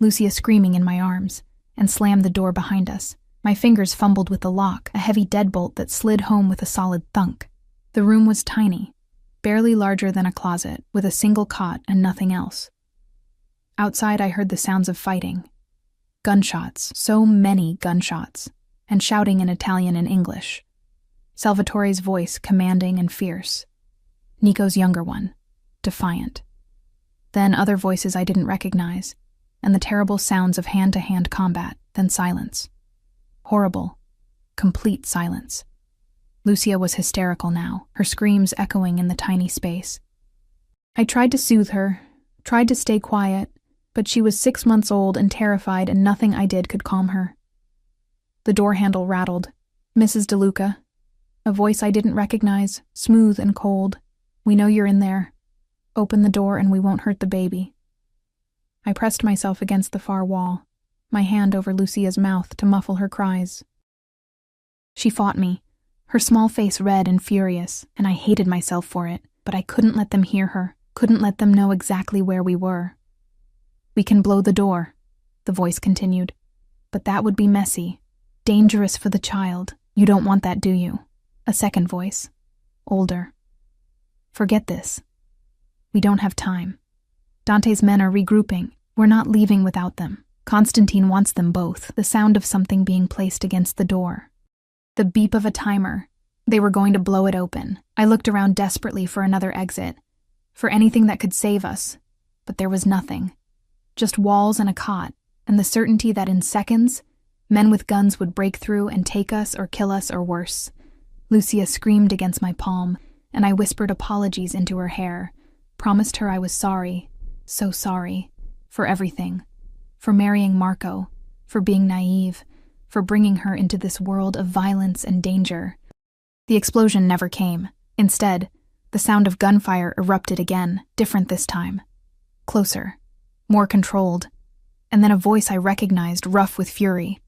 Lucia screaming in my arms, and slammed the door behind us. My fingers fumbled with the lock, a heavy deadbolt that slid home with a solid thunk. The room was tiny, barely larger than a closet, with a single cot and nothing else. Outside I heard the sounds of fighting. Gunshots, so many gunshots, and shouting in Italian and English. Salvatore's voice commanding and fierce. Nico's younger one, defiant. Then other voices I didn't recognize, and the terrible sounds of hand-to-hand combat, then silence. Horrible, complete silence. Lucia was hysterical now, her screams echoing in the tiny space. I tried to soothe her, tried to stay quiet, but she was 6 months old and terrified, and nothing I did could calm her. The door handle rattled. "Mrs. DeLuca." A voice I didn't recognize, smooth and cold. "We know you're in there. Open the door and we won't hurt the baby." I pressed myself against the far wall, my hand over Lucia's mouth to muffle her cries. She fought me, her small face red and furious, and I hated myself for it, but I couldn't let them hear her, couldn't let them know exactly where we were. "We can blow the door," the voice continued, "but that would be messy. Dangerous for the child. You don't want that, do you?" A second voice, older. "Forget this. We don't have time. Dante's men are regrouping. We're not leaving without them. Constantine wants them both." The sound of something being placed against the door. The beep of a timer. They were going to blow it open. I looked around desperately for another exit, for anything that could save us, but there was nothing. Just walls and a cot, and the certainty that in seconds, men with guns would break through and take us or kill us or worse. Lucia screamed against my palm, and I whispered apologies into her hair, promised her I was sorry, so sorry, for everything, for marrying Marco, for being naive, for bringing her into this world of violence and danger. The explosion never came. Instead, the sound of gunfire erupted again, different this time. Closer, more controlled, and then a voice I recognized, rough with fury.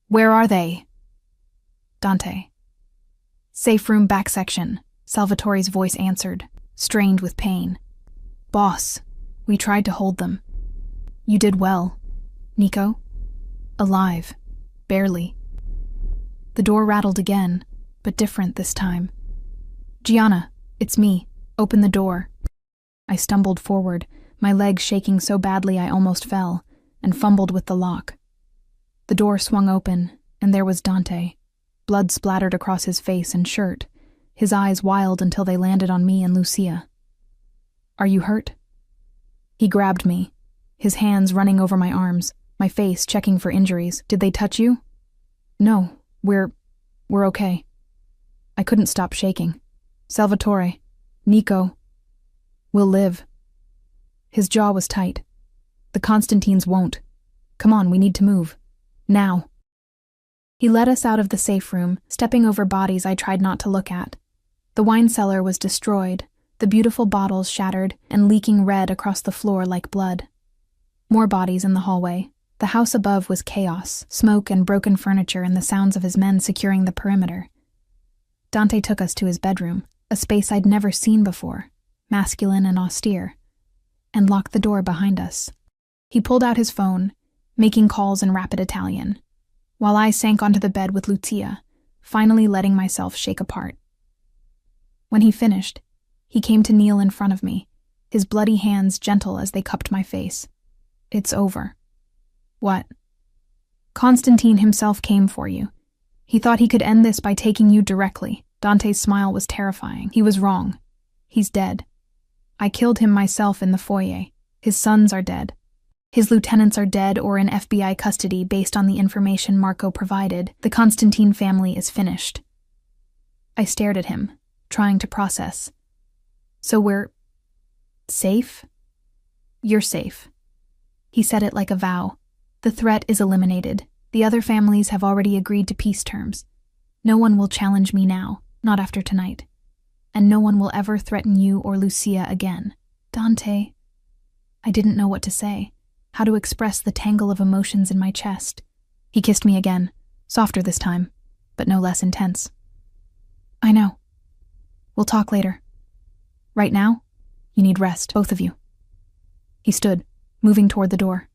"Where are they?" "Dante." "Safe room back section," Salvatore's voice answered, strained with pain. "Boss, we tried to hold them." "You did well. Nico?" "Alive. Barely." The door rattled again, but different this time. "Gianna, it's me. Open the door." I stumbled forward, my legs shaking so badly I almost fell, and fumbled with the lock. The door swung open, and there was Dante. Blood splattered across his face and shirt, his eyes wild until they landed on me and Lucia. "Are you hurt?" He grabbed me, his hands running over my arms, my face checking for injuries. "Did they touch you?" "No, we're okay." I couldn't stop shaking. "Salvatore, Nico, we'll live." His jaw was tight. "The Constantines won't. Come on, we need to move. Now." He led us out of the safe room, stepping over bodies I tried not to look at. The wine cellar was destroyed, the beautiful bottles shattered and leaking red across the floor like blood. More bodies in the hallway. The house above was chaos, smoke and broken furniture and the sounds of his men securing the perimeter. Dante took us to his bedroom, a space I'd never seen before, masculine and austere, and locked the door behind us. He pulled out his phone, making calls in rapid Italian, while I sank onto the bed with Lucia, finally letting myself shake apart. When he finished, he came to kneel in front of me, his bloody hands gentle as they cupped my face. "It's over." "What?" "Constantine himself came for you. He thought he could end this by taking you directly." Dante's smile was terrifying. "He was wrong. He's dead. I killed him myself in the foyer. His sons are dead. His lieutenants are dead or in FBI custody based on the information Marco provided. The Constantine family is finished." I stared at him, trying to process. "So we're safe?" "You're safe." He said it like a vow. "The threat is eliminated. The other families have already agreed to peace terms. No one will challenge me now, not after tonight. And no one will ever threaten you or Lucia again." "Dante." I didn't know what to say, how to express the tangle of emotions in my chest. He kissed me again, softer this time, but no less intense. "I know. We'll talk later. Right now, you need rest, both of you." He stood, moving toward the door.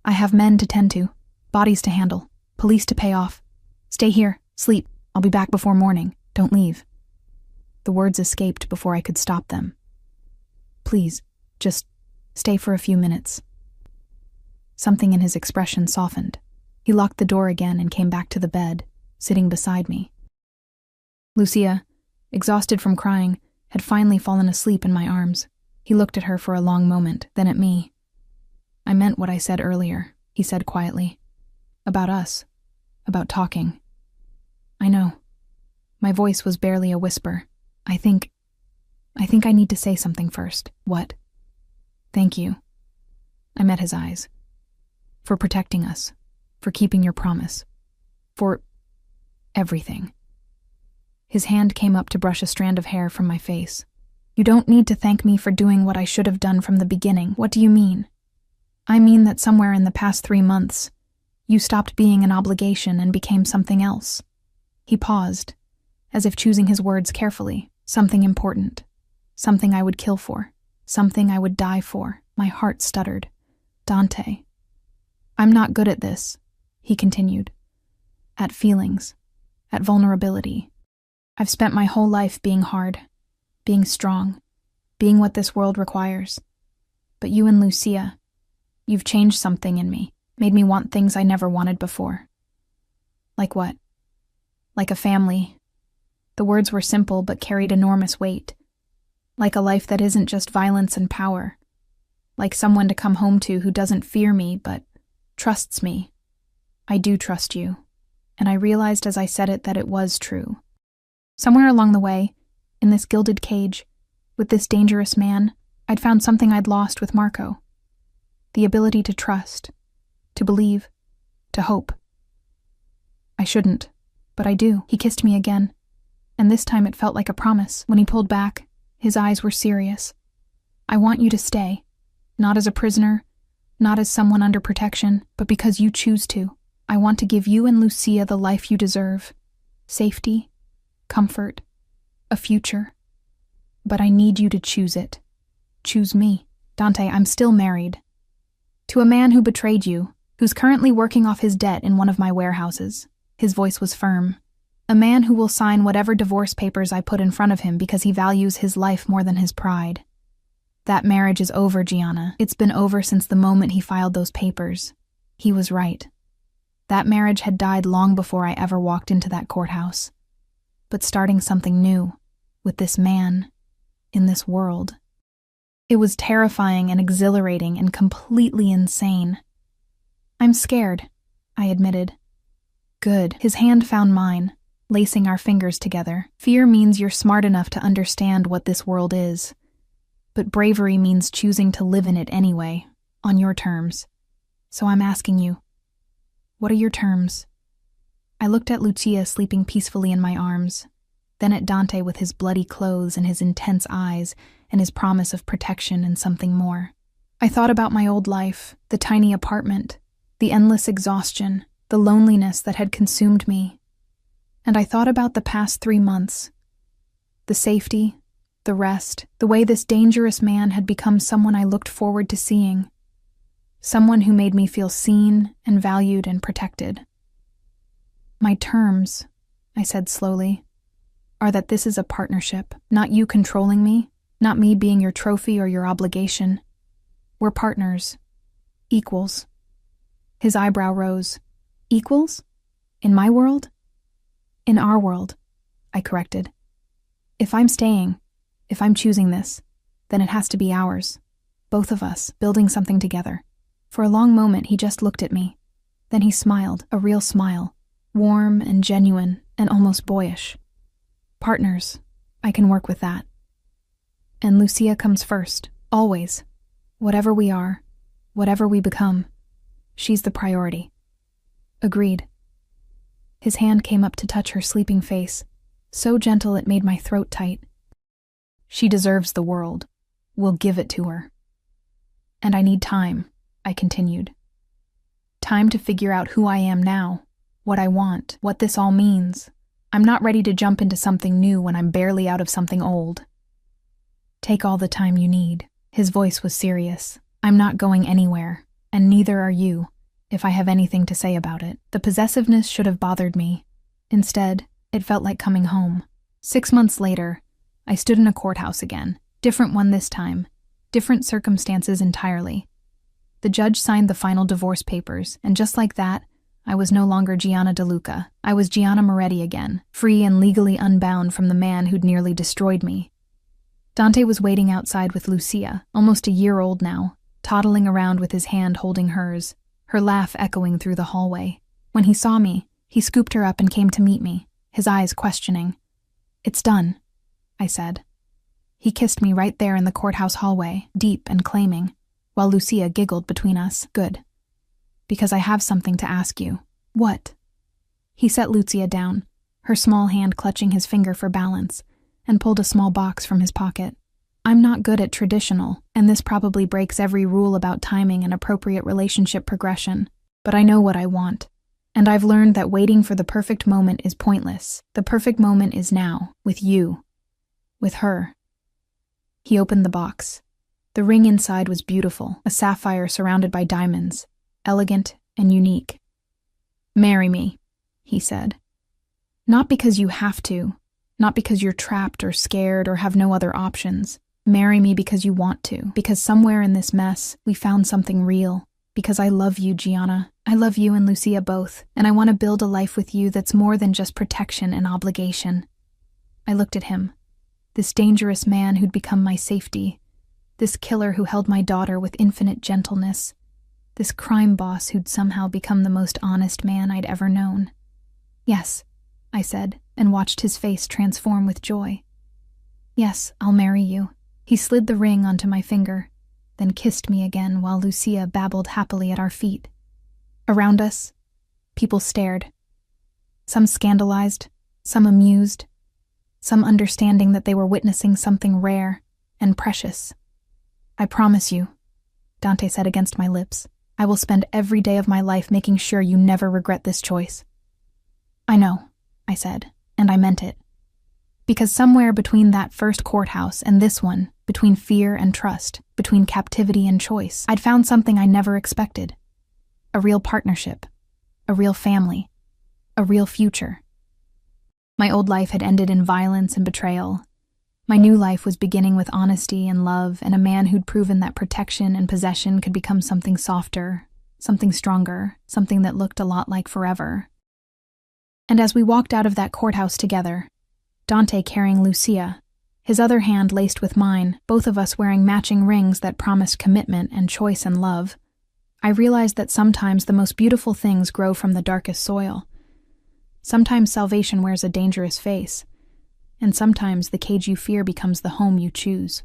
"I have men to tend to, bodies to handle, police to pay off. Stay here, sleep. I'll be back before morning. Don't leave." The words escaped before I could stop them. "Please, just stay for a few minutes." Something in his expression softened. He locked the door again and came back to the bed, sitting beside me. Lucia, exhausted from crying, had finally fallen asleep in my arms. He looked at her for a long moment, then at me. "I meant what I said earlier," he said quietly. "About us. About talking." "I know." My voice was barely a whisper. I think I need to say something first." "What?" "Thank you." I met his eyes. "For protecting us. For keeping your promise. For everything." His hand came up to brush a strand of hair from my face. "You don't need to thank me for doing what I should have done from the beginning." "What do you mean?" "I mean that somewhere in the past 3 months, you stopped being an obligation and became something else." He paused, as if choosing his words carefully. "Something important. Something I would kill for. Something I would die for." My heart stuttered. "Dante." "I'm not good at this," he continued. "At feelings. At vulnerability. I've spent my whole life being hard, being strong, being what this world requires. But you and Lucia, you've changed something in me, made me want things I never wanted before." "Like what?" "Like a family." The words were simple but carried enormous weight. "Like a life that isn't just violence and power. Like someone to come home to who doesn't fear me but trusts me. I do trust you." And I realized as I said it that it was true. Somewhere along the way, in this gilded cage, with this dangerous man, I'd found something I'd lost with Marco. The ability to trust, to believe, to hope. I shouldn't, but I do. He kissed me again, and this time it felt like a promise. When he pulled back, his eyes were serious. "I want you to stay, not as a prisoner, not as someone under protection, but because you choose to. I want to give you and Lucia the life you deserve. Safety, comfort, a future. But I need you to choose it. Choose me." "Dante, I'm still married. To a man who betrayed you, who's currently working off his debt in one of my warehouses." His voice was firm. "A man who will sign whatever divorce papers I put in front of him because he values his life more than his pride. That marriage is over, Gianna. It's been over since the moment he filed those papers. He was right. That marriage had died long before I ever walked into that courthouse. But starting something new, with this man, in this world. It was terrifying and exhilarating and completely insane. "I'm scared," I admitted. "Good." His hand found mine, lacing our fingers together. "Fear means you're smart enough to understand what this world is. But bravery means choosing to live in it anyway, on your terms. So I'm asking you, what are your terms?" I looked at Lucia sleeping peacefully in my arms, then at Dante with his bloody clothes and his intense eyes and his promise of protection and something more. I thought about my old life, the tiny apartment, the endless exhaustion, the loneliness that had consumed me. And I thought about the past 3 months, the safety, the rest, the way this dangerous man had become someone I looked forward to seeing, someone who made me feel seen and valued and protected. My terms, I said slowly, are that this is a partnership, not you controlling me, not me being your trophy or your obligation. We're partners, equals. His eyebrow rose. Equals? In my world? In our world, I corrected. If I'm staying, if I'm choosing this, then it has to be ours. Both of us, building something together. For a long moment, he just looked at me. Then he smiled, a real smile, warm and genuine and almost boyish. Partners, I can work with that. And Lucia comes first, always. Whatever we are, whatever we become, she's the priority. Agreed. His hand came up to touch her sleeping face, so gentle it made my throat tight. She deserves the world. We'll give it to her. And I need time, I continued. Time to figure out who I am now, what I want, what this all means. I'm not ready to jump into something new when I'm barely out of something old. Take all the time you need. His voice was serious. I'm not going anywhere, and neither are you, if I have anything to say about it. The possessiveness should have bothered me. Instead, it felt like coming home. 6 months later, I stood in a courthouse again. Different one this time. Different circumstances entirely. The judge signed the final divorce papers, and just like that, I was no longer Gianna DeLuca. I was Gianna Moretti again, free and legally unbound from the man who'd nearly destroyed me. Dante was waiting outside with Lucia, almost a year old now, toddling around with his hand holding hers, her laugh echoing through the hallway. When he saw me, he scooped her up and came to meet me, his eyes questioning. "It's done," I said. He kissed me right there in the courthouse hallway, deep and claiming, while Lucia giggled between us. "Good. Because I have something to ask you." "What?" He set Lucia down, her small hand clutching his finger for balance, and pulled a small box from his pocket. "I'm not good at traditional, and this probably breaks every rule about timing and appropriate relationship progression, but I know what I want. And I've learned that waiting for the perfect moment is pointless. The perfect moment is now, with you. With her." He opened the box. The ring inside was beautiful, a sapphire surrounded by diamonds, elegant and unique. "Marry me," he said. "Not because you have to, not because you're trapped or scared or have no other options. Marry me because you want to, because somewhere in this mess, we found something real. Because I love you, Gianna. I love you and Lucia both, and I want to build a life with you that's more than just protection and obligation." I looked at him, this dangerous man who'd become my safety, this killer who held my daughter with infinite gentleness, this crime boss who'd somehow become the most honest man I'd ever known. "Yes," I said, and watched his face transform with joy. "Yes, I'll marry you." He slid the ring onto my finger, then kissed me again while Lucia babbled happily at our feet. Around us, people stared. Some scandalized, some amused, some understanding that they were witnessing something rare and precious. "I promise you," Dante said against my lips, "I will spend every day of my life making sure you never regret this choice." "I know," I said, and I meant it. Because somewhere between that first courthouse and this one, between fear and trust, between captivity and choice, I'd found something I never expected. A real partnership, a real family, a real future. My old life had ended in violence and betrayal. My new life was beginning with honesty and love and a man who'd proven that protection and possession could become something softer, something stronger, something that looked a lot like forever. And as we walked out of that courthouse together, Dante carrying Lucia, his other hand laced with mine, both of us wearing matching rings that promised commitment and choice and love, I realized that sometimes the most beautiful things grow from the darkest soil. Sometimes salvation wears a dangerous face, and sometimes the cage you fear becomes the home you choose.